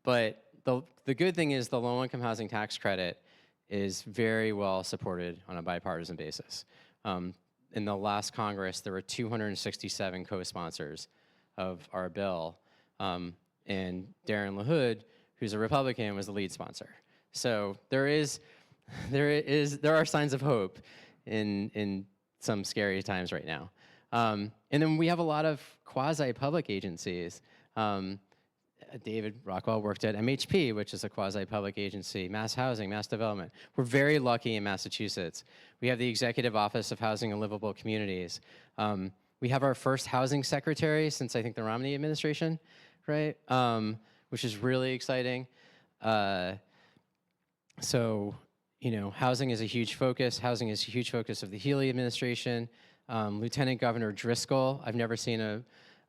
But the good thing is the low-income housing tax credit is very well supported on a bipartisan basis. In the last Congress, there were 267 co-sponsors of our bill, and Darren LaHood, who's a Republican, was the lead sponsor. So there are signs of hope in some scary times right now. And then we have a lot of quasi-public agencies. David Rockwell worked at MHP, which is a quasi-public agency, Mass Housing, Mass Development. We're very lucky in Massachusetts. We have the Executive Office of Housing and Livable Communities. We have our first housing secretary since I think the Romney administration, right? Which is really exciting. So, you know, housing is a huge focus. Housing is a huge focus of the Healy administration. Lieutenant Governor Driscoll, I've never seen a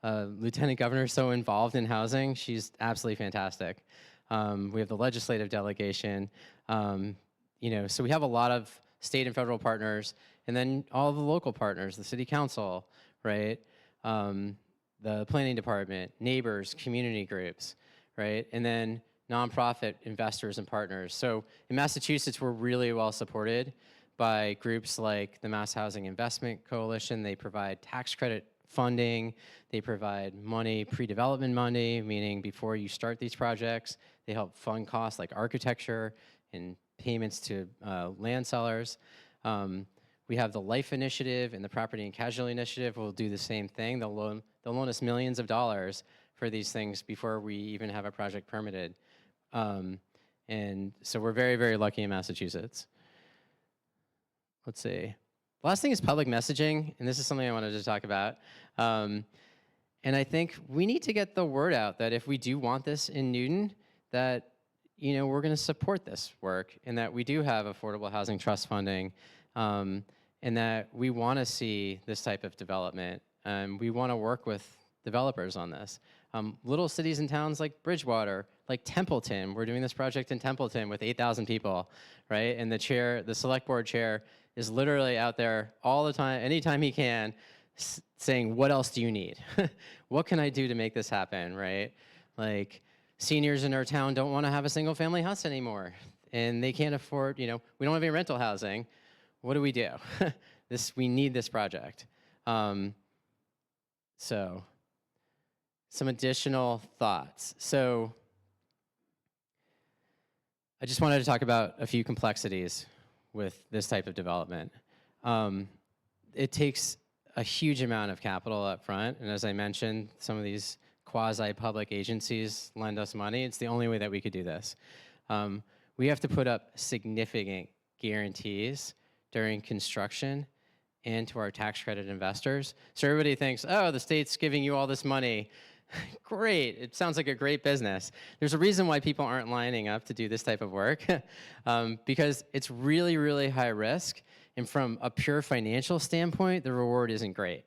lieutenant governor so involved in housing. She's absolutely fantastic. We have the legislative delegation. You know, so we have a lot of state and federal partners, and then all the local partners, the city council, right? The planning department, neighbors, community groups, right? And then nonprofit investors and partners. So in Massachusetts, we're really well supported by groups like the Mass Housing Investment Coalition. They provide tax credit funding, they provide money, pre-development money, meaning before you start these projects. They help fund costs like architecture and payments to land sellers. We have the Life Initiative and the Property and Casualty Initiative will do the same thing. They'll loan us millions of dollars for these things before we even have a project permitted. And so we're very, very lucky in Massachusetts. Let's see. Last thing is public messaging, and this is something I wanted to talk about. And I think we need to get the word out that if we do want this in Newton, that we're going to support this work, and that we do have affordable housing trust funding, and that we want to see this type of development. We want to work with developers on this. Little cities and towns like Bridgewater, like Templeton. We're doing this project in Templeton with 8,000 people, right? And the select board chair, is literally out there all the time, anytime he can, saying, what else do you need? What can I do to make this happen, right? Like, seniors in our town don't want to have a single family house anymore, and they can't afford, we don't have any rental housing. What do? We need this project. So, some additional thoughts. So, I just wanted to talk about a few complexities with this type of development. It takes a huge amount of capital up front, and as I mentioned, some of these quasi-public agencies lend us money. It's the only way that we could do this. We have to put up significant guarantees during construction and to our tax credit investors. So everybody thinks, oh, the state's giving you all this money. Great, it sounds like a great business. There's a reason why people aren't lining up to do this type of work, because it's really, really high risk, and from a pure financial standpoint, the reward isn't great,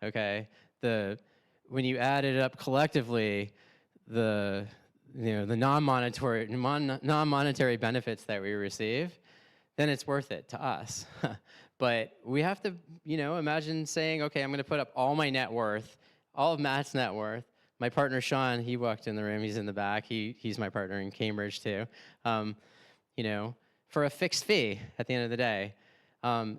okay? When you add it up collectively, the non-monetary benefits that we receive, then it's worth it to us. But we have to, imagine saying, okay, I'm gonna put up all my net worth, all of Matt's net worth. My partner, Sean, he walked in the room. He's in the back. He's my partner in Cambridge, too. For a fixed fee at the end of the day.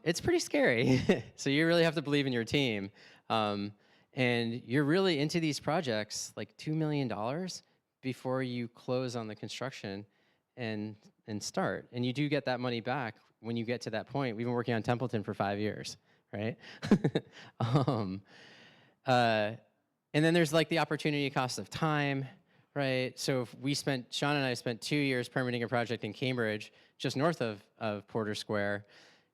It's pretty scary. So you really have to believe in your team. And you're really into these projects, like $2 million before you close on the construction and start. And you do get that money back when you get to that point. We've been working on Templeton for 5 years, right? And then there's like the opportunity cost of time, right? So if Sean and I spent 2 years permitting a project in Cambridge, just north of Porter Square.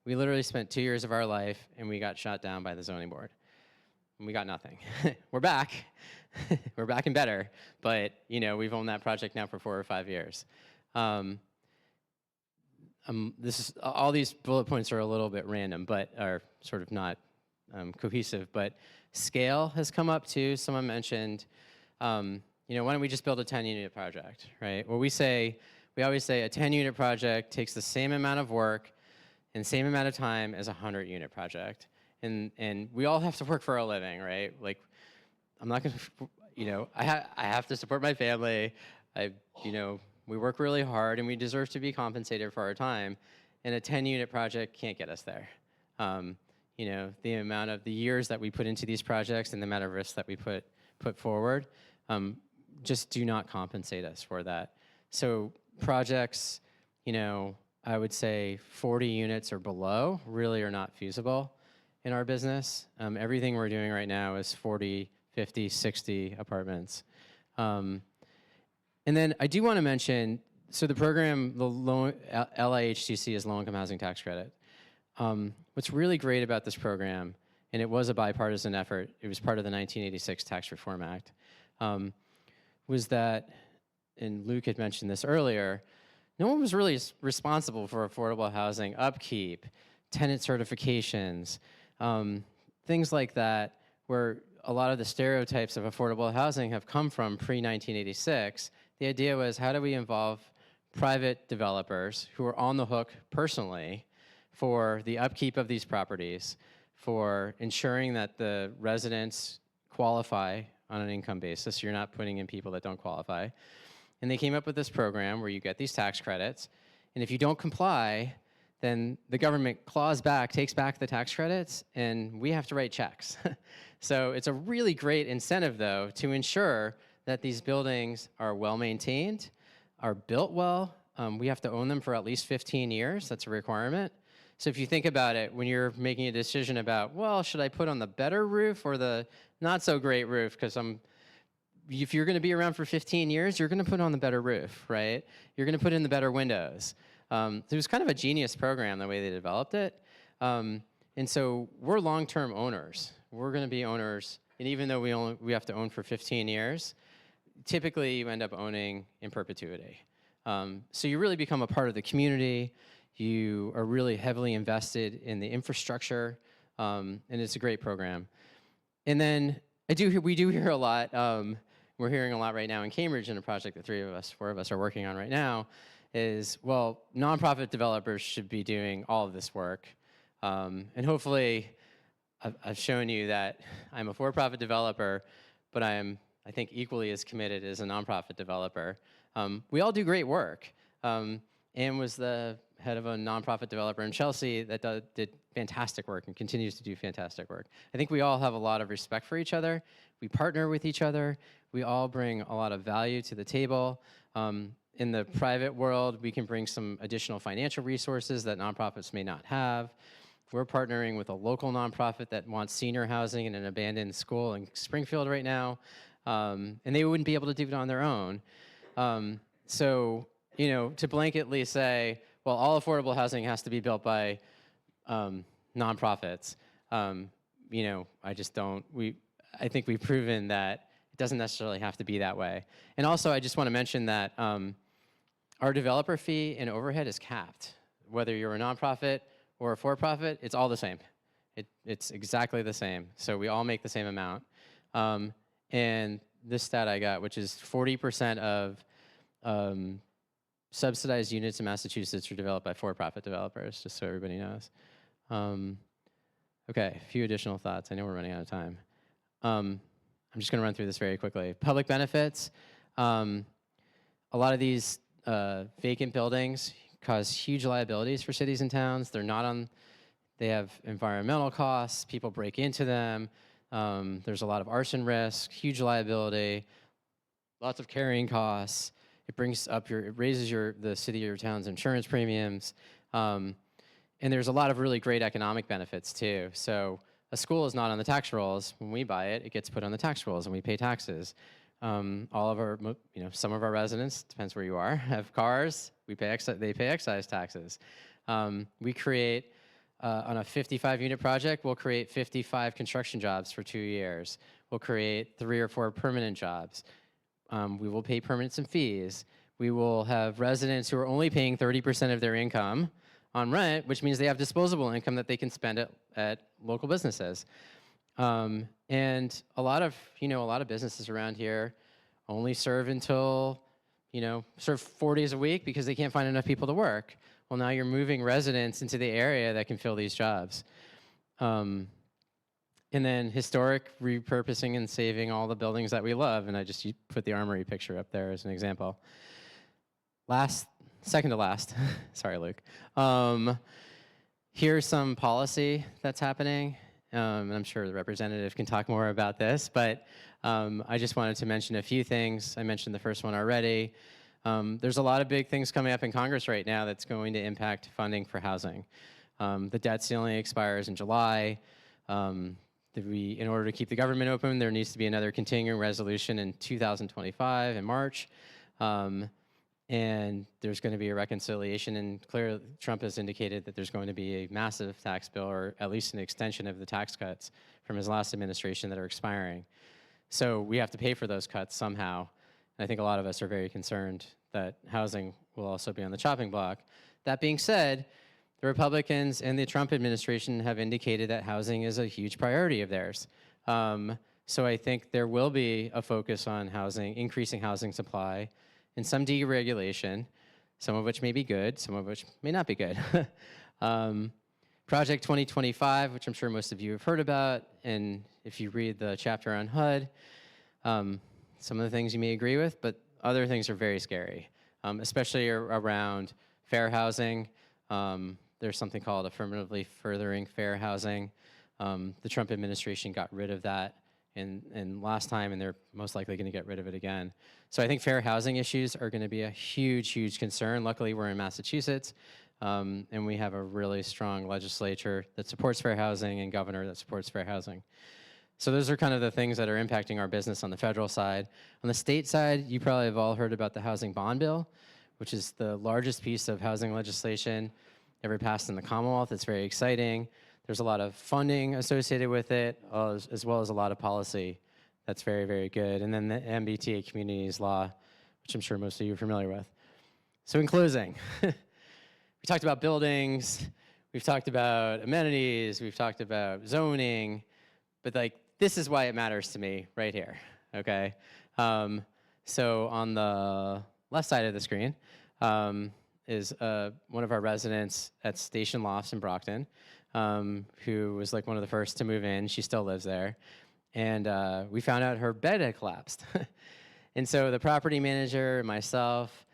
We literally spent 2 years of our life, and we got shot down by the zoning board. And we got nothing. We're back. We're back and better. But, we've owned that project now for 4 or 5 years. All these bullet points are a little bit random, but are sort of not cohesive. But scale has come up too. Someone mentioned, why don't we just build a 10-unit project, right? Well, we always say a 10-unit project takes the same amount of work and same amount of time as a 100-unit project. And we all have to work for a living, right? Like, I'm not gonna, I have to support my family. We work really hard, and we deserve to be compensated for our time. And a 10-unit project can't get us there. The amount of the years that we put into these projects and the amount of risk that we put forward just do not compensate us for that. So projects, I would say 40 units or below really are not feasible in our business. Everything we're doing right now is 40, 50, 60 apartments. And then I do want to mention, so the program, the LIHTC is Low-Income Housing Tax Credit. What's really great about this program, and it was a bipartisan effort, it was part of the 1986 Tax Reform Act, was that, and Luke had mentioned this earlier, no one was really responsible for affordable housing upkeep, tenant certifications, things like that, where a lot of the stereotypes of affordable housing have come from pre-1986. The idea was, how do we involve private developers who are on the hook personally for the upkeep of these properties, for ensuring that the residents qualify on an income basis. You're not putting in people that don't qualify. And they came up with this program where you get these tax credits, and if you don't comply, then the government takes back the tax credits, and we have to write checks. So it's a really great incentive, though, to ensure that these buildings are well maintained, are built well. We have to own them for at least 15 years. That's a requirement. So if you think about it, when you're making a decision about, well, should I put on the better roof or the not so great roof? Because if you're going to be around for 15 years, you're going to put on the better roof, right? You're going to put in the better windows. It was kind of a genius program, the way they developed it. And so we're long-term owners. We're going to be owners, and even though we have to own for 15 years, typically you end up owning in perpetuity. So you really become a part of the community. You are really heavily invested in the infrastructure, and it's a great program. And then we do hear a lot. We're hearing a lot right now in Cambridge in a project that 4 of us are working on right now, is, well, nonprofit developers should be doing all of this work. And hopefully, I've shown you that I'm a for-profit developer, but I think, equally as committed as a nonprofit developer. We all do great work. Anne was the head of a nonprofit developer in Chelsea that did fantastic work and continues to do fantastic work. I think we all have a lot of respect for each other. We partner with each other. We all bring a lot of value to the table. In the private world, we can bring some additional financial resources that nonprofits may not have. We're partnering with a local nonprofit that wants senior housing in an abandoned school in Springfield right now, and they wouldn't be able to do it on their own. So, to blanketly say, well, all affordable housing has to be built by nonprofits, I just don't. I think we've proven that it doesn't necessarily have to be that way. And also, I just want to mention that our developer fee and overhead is capped. Whether you're a nonprofit or a for-profit, it's all the same. It's exactly the same. So we all make the same amount. And this stat I got, which is 40% of subsidized units in Massachusetts are developed by for-profit developers, just so everybody knows. Okay, a few additional thoughts. I know we're running out of time. I'm just going to run through this very quickly. Public benefits. A lot of these vacant buildings cause huge liabilities for cities and towns. They have environmental costs. People break into them. There's a lot of arson risk, huge liability, lots of carrying costs. It raises the city or your town's insurance premiums. And there's a lot of really great economic benefits too. So a school is not on the tax rolls. When we buy it, it gets put on the tax rolls and we pay taxes. Some of our residents, depends where you are, have cars. They pay excise taxes. We create, on a 55-unit project, we'll create 55 construction jobs for 2 years. We'll create 3 or 4 permanent jobs. We will pay permits and fees. We will have residents who are only paying 30% of their income on rent, which means they have disposable income that they can spend at local businesses. And a lot of businesses around here only serve 4 days a week because they can't find enough people to work. Well, now you're moving residents into the area that can fill these jobs. And then historic repurposing and saving all the buildings that we love. And I just put the Armory picture up there as an example. Second to last, sorry, Luke. Here's some policy that's happening. And I'm sure the representative can talk more about this, but I just wanted to mention a few things. I mentioned the first one already. There's a lot of big things coming up in Congress right now that's going to impact funding for housing. The debt ceiling expires in July. In order to keep the government open, there needs to be another continuing resolution in 2025 in March. And there's going to be a reconciliation, and clearly Trump has indicated that there's going to be a massive tax bill, or at least an extension of the tax cuts from his last administration that are expiring. So we have to pay for those cuts somehow. And I think a lot of us are very concerned that housing will also be on the chopping block. That being said, the Republicans and the Trump administration have indicated that housing is a huge priority of theirs. So I think there will be a focus on housing, increasing housing supply, and some deregulation, some of which may be good, some of which may not be good. Project 2025, which I'm sure most of you have heard about, and if you read the chapter on HUD, some of the things you may agree with, but other things are very scary, especially around fair housing. there's something called affirmatively furthering fair housing. The Trump administration got rid of that and last time, and they're most likely going to get rid of it again. So I think fair housing issues are going to be a huge, huge concern. Luckily, we're in Massachusetts, and we have a really strong legislature that supports fair housing and governor that supports fair housing. So those are kind of the things that are impacting our business on the federal side. On the state side, you probably have all heard about the housing bond bill, which is the largest piece of housing legislation ever passed in the Commonwealth. It's very exciting. There's a lot of funding associated with it, as well as a lot of policy that's very, very good. And then the MBTA Communities Law, which I'm sure most of you are familiar with. So in closing, we talked about buildings, we've talked about amenities, we've talked about zoning, but like, this is why it matters to me right here, okay? So on the left side of the screen is one of our residents at Station Lofts in Brockton, who was like one of the first to move in. She still lives there. And we found out her bed had collapsed. And so the property manager and myself,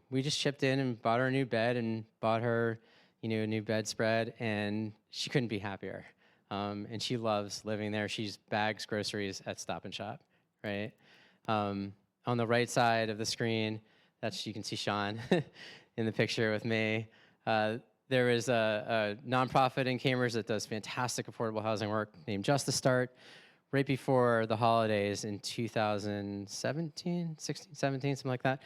we just chipped in and bought her a new bed and bought her, a new bedspread, and she couldn't be happier. And she loves living there. She bags groceries at Stop and Shop, right? On the right side of the screen, you can see Sean in the picture with me. There is a nonprofit in Cambridge that does fantastic affordable housing work named Justice Start. Right before the holidays in 2017, 16, 17, something like that,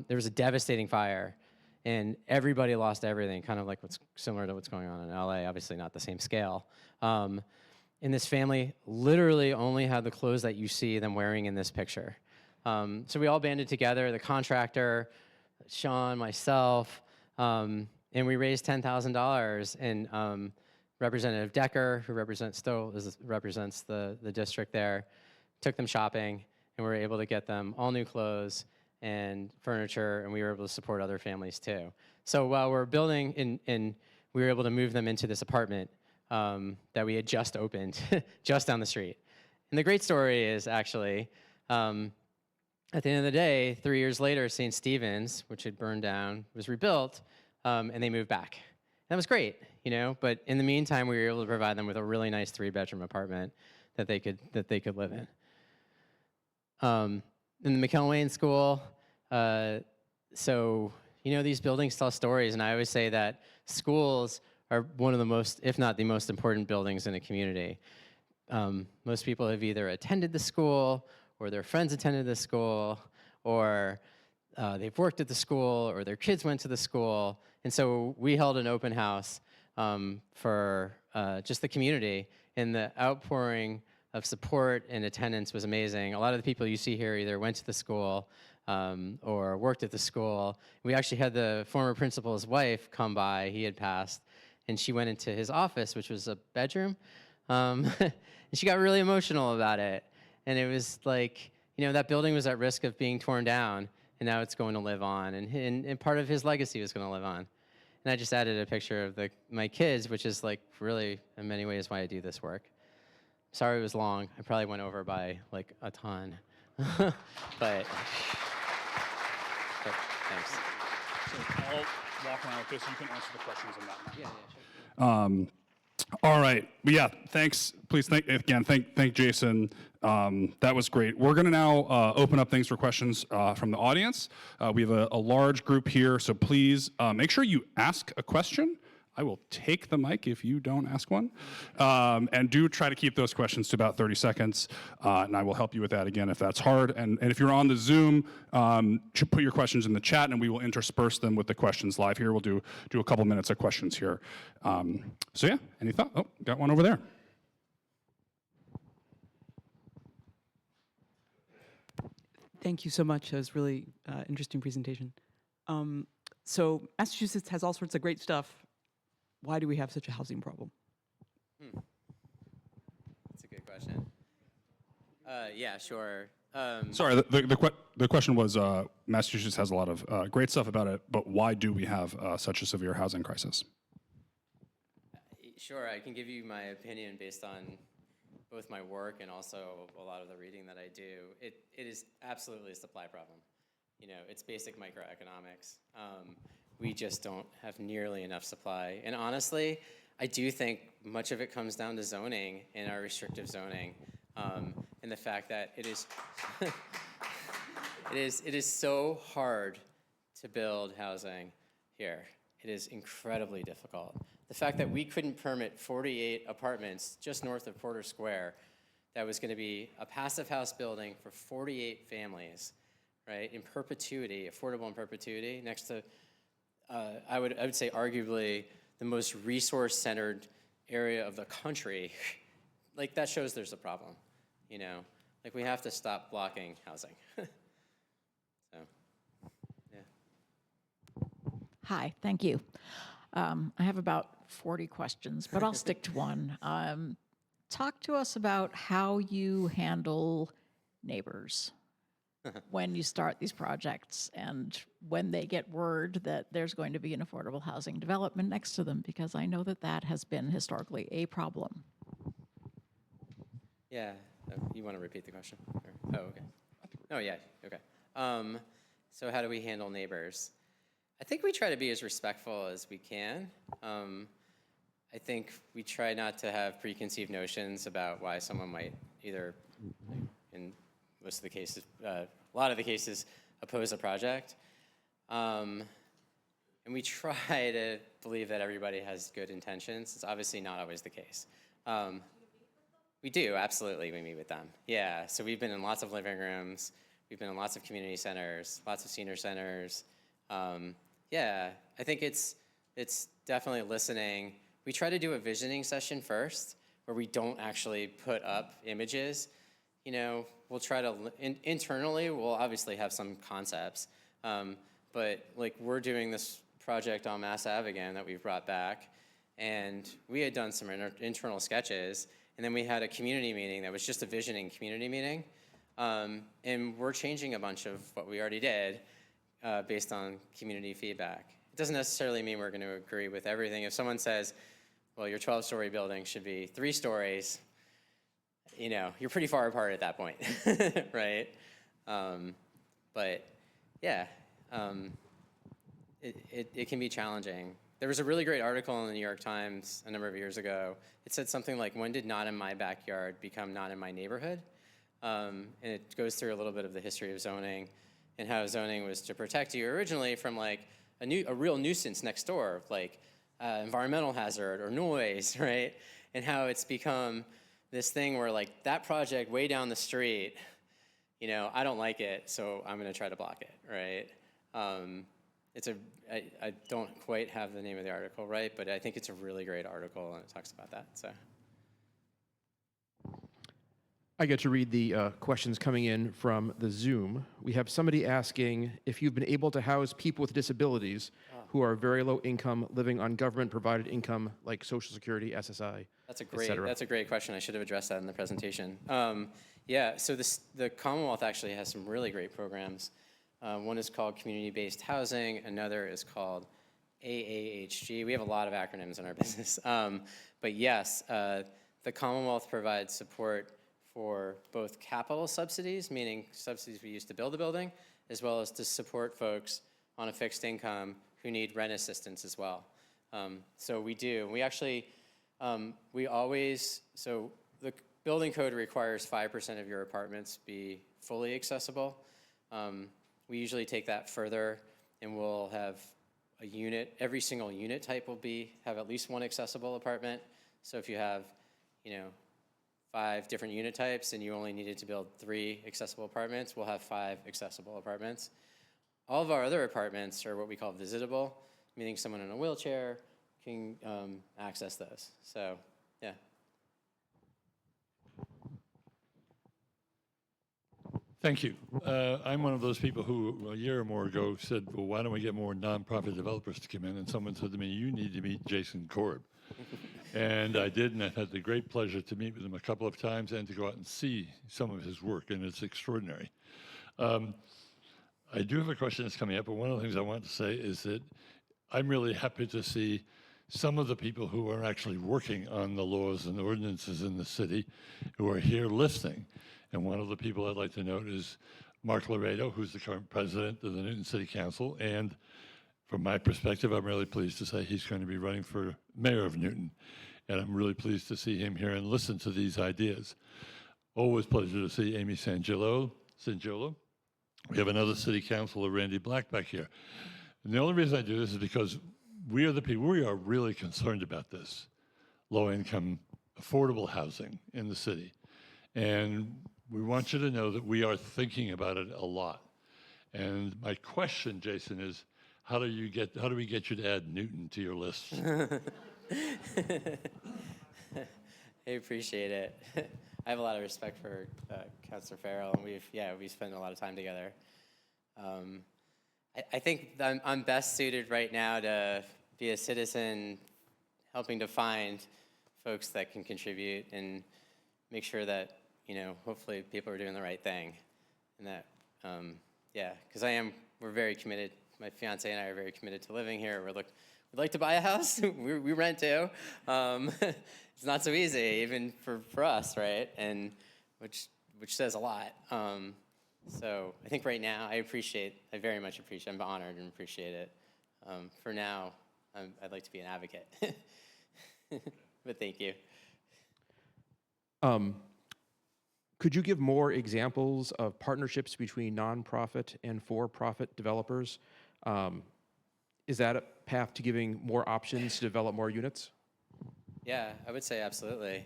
there was a devastating fire, and everybody lost everything, kind of like what's similar to what's going on in LA, obviously not the same scale. And this family literally only had the clothes that you see them wearing in this picture. So we all banded together, the contractor, Sean, myself, and we raised $10,000, and Representative Decker, who represents the district there, took them shopping, and we were able to get them all new clothes and furniture, and we were able to support other families too. So while we're building, and we were able to move them into this apartment that we had just opened, just down the street. And the great story is actually, at the end of the day, 3 years later, St. Stephen's, which had burned down, was rebuilt, and they moved back. That was great, but in the meantime, we were able to provide them with a really nice 3-bedroom apartment that they could live in. In the McKellen School, so, these buildings tell stories, and I always say that schools are one of the most, if not the most important buildings in a community. Most people have either attended the school, or their friends attended the school, or they've worked at the school, or their kids went to the school. And so we held an open house for just the community, and the outpouring of support and attendance was amazing. A lot of the people you see here either went to the school or worked at the school. We actually had the former principal's wife come by. He had passed, and she went into his office, which was a bedroom, and she got really emotional about it. And it was like, that building was at risk of being torn down, and now it's going to live on, and part of his legacy was going to live on. And I just added a picture of my kids, which is like really, in many ways, why I do this work. Sorry it was long. I probably went over by like a ton, but thanks. So I'll walk around with this. You can answer the questions on that. Yeah, sure. All right. Well, yeah, thanks. Please thank Jason. That was great. We're going to now open up things for questions from the audience. We have a large group here, so please make sure you ask a question. I will take the mic if you don't ask one. And do try to keep those questions to about 30 seconds, and I will help you with that again if that's hard. And if you're on the Zoom, put your questions in the chat, and we will intersperse them with the questions live here. We'll do a couple minutes of questions here. So yeah, any thought? Oh, got one over there. Thank you so much. That was really interesting presentation. So Massachusetts has all sorts of great stuff. Why do we have such a housing problem? That's a good question. Yeah, sure. Sorry, the question was Massachusetts has a lot of great stuff about it, but why do we have such a severe housing crisis? Sure, I can give you my opinion based on both my work and also a lot of the reading that I do. It is absolutely a supply problem. It's basic microeconomics. we just don't have nearly enough supply. And honestly, I do think much of it comes down to zoning and our restrictive zoning, and the fact that it is, it is so hard to build housing here. It is incredibly difficult. The fact that we couldn't permit 48 apartments just north of Porter Square, that was going to be a passive house building for 48 families, right, in perpetuity, affordable in perpetuity, next to, I would say arguably the most resource-centered area of the country. Like, that shows there's a problem, you know? Like, we have to stop blocking housing. So, yeah. Hi, thank you. I have about 40 questions, but I'll stick to one. Talk to us about how you handle neighbors when you start these projects and when they get word that there's going to be an affordable housing development next to them, because I know that that has been historically a problem. Yeah, you want to repeat the question? Or, oh, okay. Oh, yeah, okay. So how do we handle neighbors? I think we try to be as respectful as we can. I think we try not to have preconceived notions about why someone might either, in most of the cases, a lot of the cases, oppose a project. And we try to believe that everybody has good intentions. It's obviously not always the case. We do, absolutely, we meet with them. Yeah, so we've been in lots of living rooms. We've been in lots of community centers, lots of senior centers. Yeah, I think it's definitely listening. We try to do a visioning session first, where we don't actually put up images. You know, we'll try to, internally, we'll obviously have some concepts. But like, we're doing this project on Mass Ave again that we've brought back, and we had done some internal sketches, and then we had a community meeting that was just a visioning community meeting. And we're changing a bunch of what we already did based on community feedback. It doesn't necessarily mean we're going to agree with everything. If someone says, well, your 12-story building should be 3 stories, you know, you're pretty far apart at that point, right? But yeah, it can be challenging. There was a really great article in the New York Times a number of years ago. It said something like, when did not in my backyard become not in my neighborhood? And it goes through a little bit of the history of zoning and how zoning was to protect you originally from like a real nuisance next door, like environmental hazard or noise, right? And how it's become this thing where like that project way down the street, you know, I don't like it, so I'm gonna try to block it, right? I don't quite have the name of the article right, but I think it's a really great article and it talks about that, so. I get to read the questions coming in from the Zoom. We have somebody asking if you've been able to house people with disabilities who are very low income, living on government-provided income like Social Security, SSI, That's a great question. I should have addressed that in the presentation. Yeah, so the Commonwealth actually has some really great programs. One is called community-based housing. Another is called AAHG. We have a lot of acronyms in our business. But yes, the Commonwealth provides support for both capital subsidies, meaning subsidies we use to build a building, as well as to support folks on a fixed income who need rent assistance as well. So we do. We actually, so the building code requires 5% of your apartments be fully accessible. We usually take that further, and we'll have a unit, every single unit type will have at least one accessible apartment. So if you have, you know, 5 different unit types and you only needed to build 3 accessible apartments, we'll have 5 accessible apartments. All of our other apartments are what we call visitable, meaning someone in a wheelchair can access those. So, yeah. Thank you. I'm one of those people who a year or more ago said, well, why don't we get more nonprofit developers to come in? And someone said to me, you need to meet Jason Korb. And I did, and I've had the great pleasure to meet with him a couple of times and to go out and see some of his work, and it's extraordinary. I do have a question that's coming up, but one of the things I want to say is that I'm really happy to see some of the people who are actually working on the laws and ordinances in the city who are here listening. And one of the people I'd like to note is Mark Laredo, who's the current president of the Newton City Council, and from my perspective, I'm really pleased to say he's going to be running for mayor of Newton. And I'm really pleased to see him here and listen to these ideas. Always pleasure to see Amy Sangiolo. We have another city councilor, Randy Black, back here. And the only reason I do this is because we are the people, we are really concerned about this low-income, affordable housing in the city. And we want you to know that we are thinking about it a lot. And my question, Jason, is how do we get you to add Newton to your list? I appreciate it. I have a lot of respect for Councilor Farrell, and we've spent a lot of time together. I think I'm best suited right now to be a citizen, helping to find folks that can contribute and make sure that, hopefully people are doing the right thing. And that, because we're very committed. My fiance and I are very committed to living here. We'd like to buy a house. we rent too. It's not so easy, even for us, right? And which says a lot. So I think right now, I very much appreciate, I'm honored and appreciate it. For now, I'd like to be an advocate. But thank you. Could you give more examples of partnerships between nonprofit and for-profit developers? Is that a path to giving more options to develop more units? Yeah, I would say absolutely.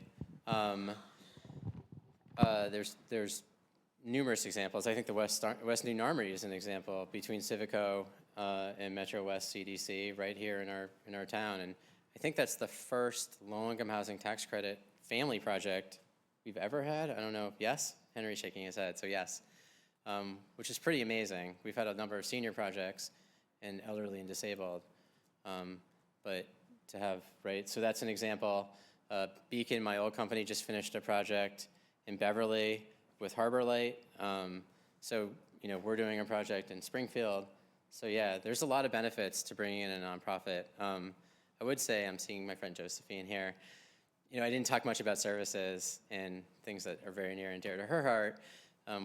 There's numerous examples. I think the West Newton Armory is an example between Civico and Metro West CDC right here in our town, and I think that's the first low-income housing tax credit family project we've ever had. I don't know. Yes, Henry's shaking his head. So yes, which is pretty amazing. We've had a number of senior projects and elderly and disabled, but to have so that's an example. Beacon, my old company, just finished a project in Beverly with Harbor Light. So we're doing a project in Springfield. So yeah, there's a lot of benefits to bringing in a nonprofit. I would say, I'm seeing my friend Josephine here. I didn't talk much about services and things that are very near and dear to her heart,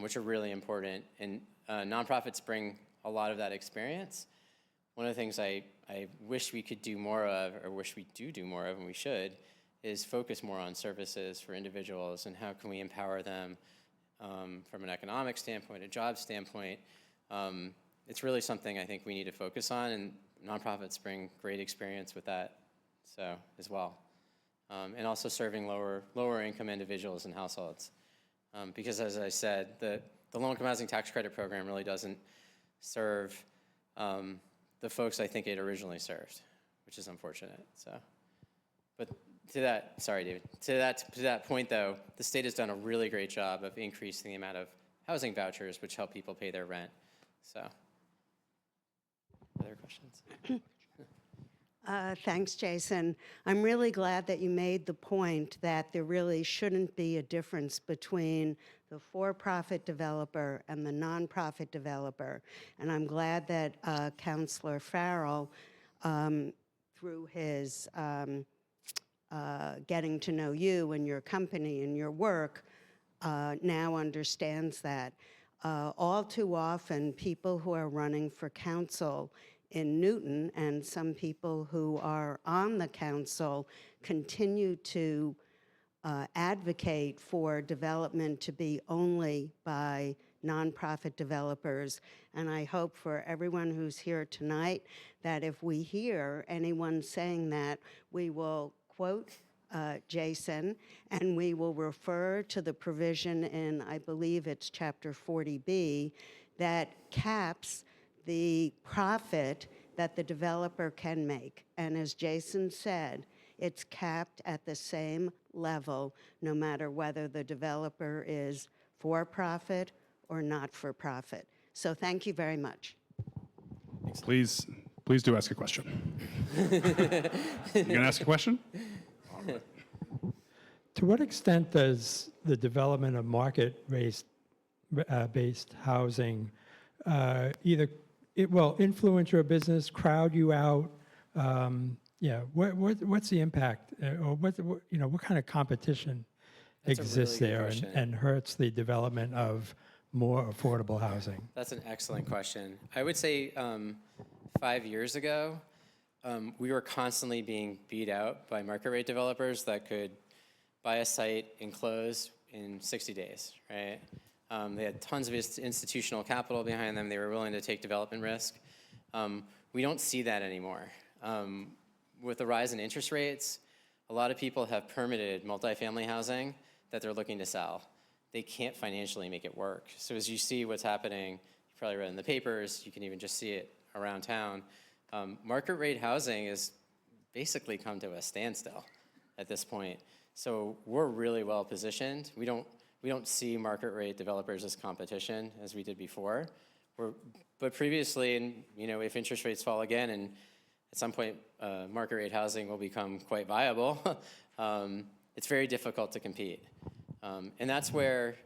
which are really important. And nonprofits bring a lot of that experience. One of the things I wish we could do more of, or wish we do more of, and we should, is focus more on services for individuals and how can we empower them from an economic standpoint, a job standpoint. It's really something I think we need to focus on, and nonprofits bring great experience with that, so as well. And also serving lower income individuals and households. Because as I said, the low-income housing tax credit program really doesn't serve the folks I think it originally served, which is unfortunate. So, but to that, sorry, David, to that point though, the state has done a really great job of increasing the amount of housing vouchers which help people pay their rent. So, other questions? Thanks, Jason. I'm really glad that you made the point that there really shouldn't be a difference between the for-profit developer and the nonprofit developer. And I'm glad that Councilor Farrell, through his getting to know you and your company and your work, now understands that. All too often, people who are running for council in Newton and some people who are on the council continue to advocate for development to be only by nonprofit developers. And I hope for everyone who's here tonight that if we hear anyone saying that, we will quote Jason, and we will refer to the provision in, I believe it's chapter 40B, that caps the profit that the developer can make. And as Jason said, it's capped at the same level, no matter whether the developer is for-profit or not-for-profit. So thank you very much. Please do ask a question. You gonna ask a question? To what extent does the development of market-based housing either influence your business, crowd you out? What's the impact, or what kind of competition That's a really exists good there question. and hurts the development of more affordable housing? That's an excellent question. I would say 5 years ago, we were constantly being beat out by market rate developers that could buy a site and close in 60 days, right? They had tons of institutional capital behind them. They were willing to take development risk. We don't see that anymore. With the rise in interest rates, a lot of people have permitted multifamily housing that they're looking to sell. They can't financially make it work. So as you see what's happening, you probably read in the papers, you can even just see it around town. Market rate housing has basically come to a standstill at this point. So we're really well positioned. We don't see market rate developers as competition as we did before. But previously, and if interest rates fall again, and at some point market rate housing will become quite viable, it's very difficult to compete. And that's where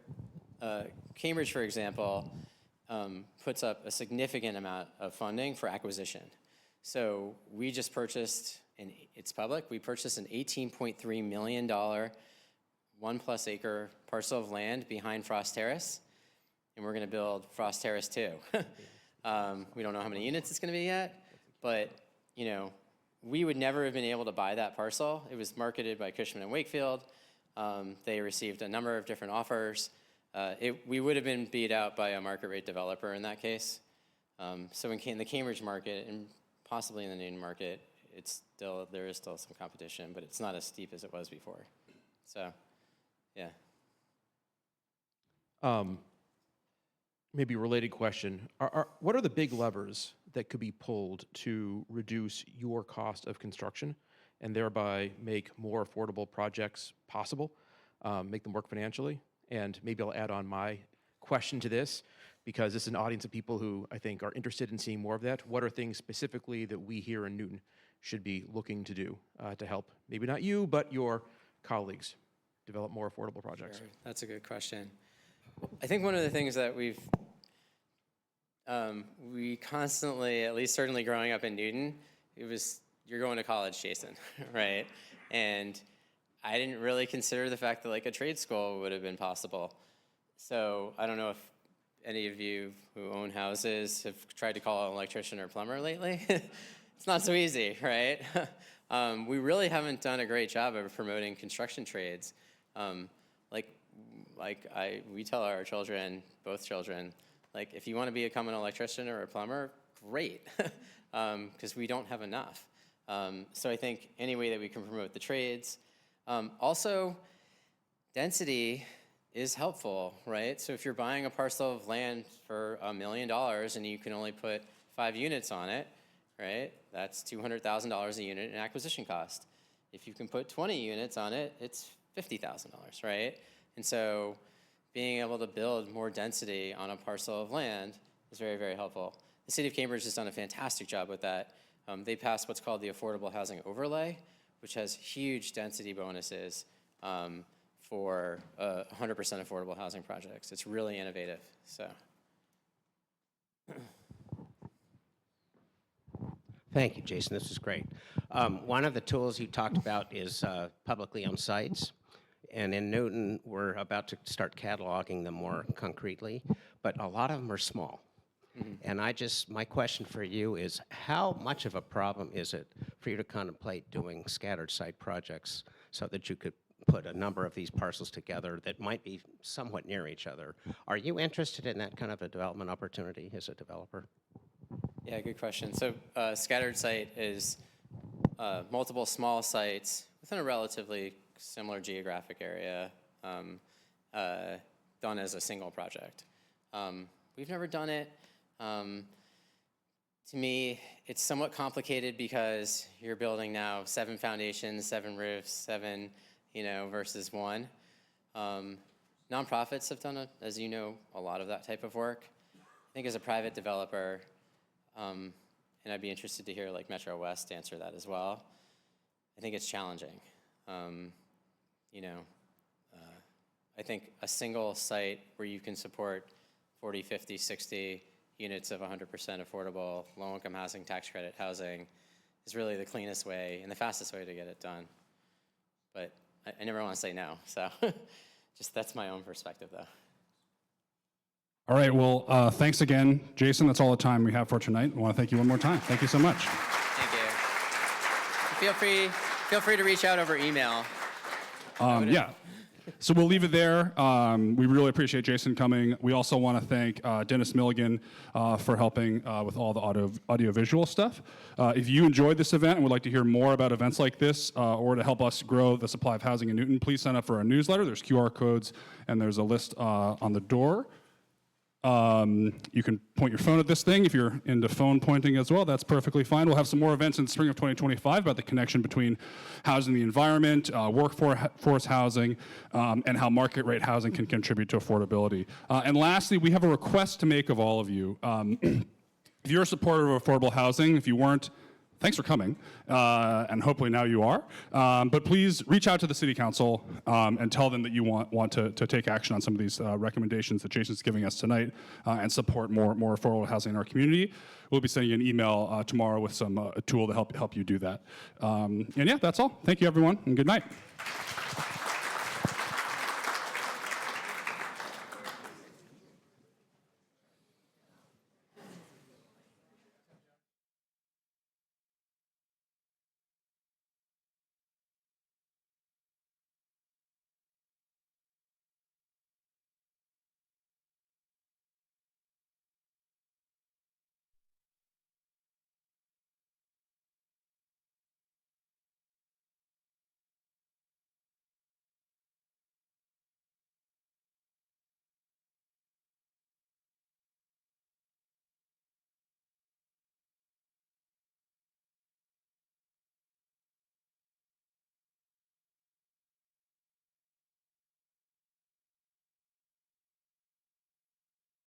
Cambridge, for example, puts up a significant amount of funding for acquisition. So we just purchased, and it's public, we purchased an $18.3 million 1+ acre parcel of land behind Frost Terrace, and we're gonna build Frost Terrace 2. We don't know how many units it's gonna be yet, but we would never have been able to buy that parcel. It was marketed by Cushman & Wakefield. They received a number of different offers. We would have been beat out by a market rate developer in that case. So in the Cambridge market, and possibly in the Newton market, there is still some competition, but it's not as steep as it was before. So, yeah. Maybe a related question. What are the big levers that could be pulled to reduce your cost of construction and thereby make more affordable projects possible, make them work financially? And maybe I'll add on my question to this, because this is an audience of people who I think are interested in seeing more of that. What are things specifically that we here in Newton should be looking to do to help, maybe not you, but your colleagues develop more affordable projects? Sure. That's a good question. I think one of the things that we constantly, at least certainly growing up in Newton, you're going to college, Jason, right? And I didn't really consider the fact that like a trade school would have been possible. So I don't know if any of you who own houses have tried to call an electrician or plumber lately. It's not so easy, right? We really haven't done a great job of promoting construction trades. We tell our children, both children, like if you want to become an electrician or a plumber, great, because we don't have enough. So I think any way that we can promote the trades. Also, density is helpful, right? So if you're buying a parcel of land for $1 million and you can only put 5 units on it, right? That's $200,000 a unit in acquisition cost. If you can put 20 units on it, it's $50,000, right? And so being able to build more density on a parcel of land is very, very helpful. The city of Cambridge has done a fantastic job with that. They passed what's called the Affordable Housing Overlay, which has huge density bonuses for 100% affordable housing projects. It's really innovative, so. Thank you, Jason. This is great. One of the tools you talked about is publicly owned sites. And in Newton, we're about to start cataloging them more concretely, but a lot of them are small. Mm-hmm. And my question for you is, how much of a problem is it for you to contemplate doing scattered site projects so that you could put a number of these parcels together that might be somewhat near each other? Are you interested in that kind of a development opportunity as a developer? Yeah, good question. So scattered site is multiple small sites within a relatively similar geographic area done as a single project. We've never done it. To me, it's somewhat complicated because you're building now 7 foundations, 7 roofs, 7, versus 1. Nonprofits have done, as you know, a lot of that type of work. I think as a private developer, and I'd be interested to hear like Metro West answer that as well, I think it's challenging. I think a single site where you can support 40, 50, 60 units of 100% affordable, low-income housing, tax credit housing is really the cleanest way and the fastest way to get it done. But I never want to say no, so just that's my own perspective, though. All right, well, thanks again, Jason. That's all the time we have for tonight. I want to thank you one more time. Thank you so much. Thank you. Feel free to reach out over email. Yeah. So we'll leave it there. We really appreciate Jason coming. We also want to thank Dennis Milligan for helping with all the audiovisual stuff. If you enjoyed this event and would like to hear more about events like this or to help us grow the supply of housing in Newton, please sign up for our newsletter. There's QR codes and there's a list on the door. You can point your phone at this thing if you're into phone pointing as well. That's perfectly fine. We'll have some more events in the spring of 2025 about the connection between housing the environment, workforce housing, and how market rate housing can contribute to affordability. And lastly, we have a request to make of all of you. If you're a supporter of affordable housing, if you weren't, thanks for coming, and hopefully now you are. But please reach out to the City Council and tell them that you want to take action on some of these recommendations that Jason's giving us tonight and support more affordable housing in our community. We'll be sending you an email tomorrow with a tool to help you do that. And yeah, that's all. Thank you, everyone, and good night.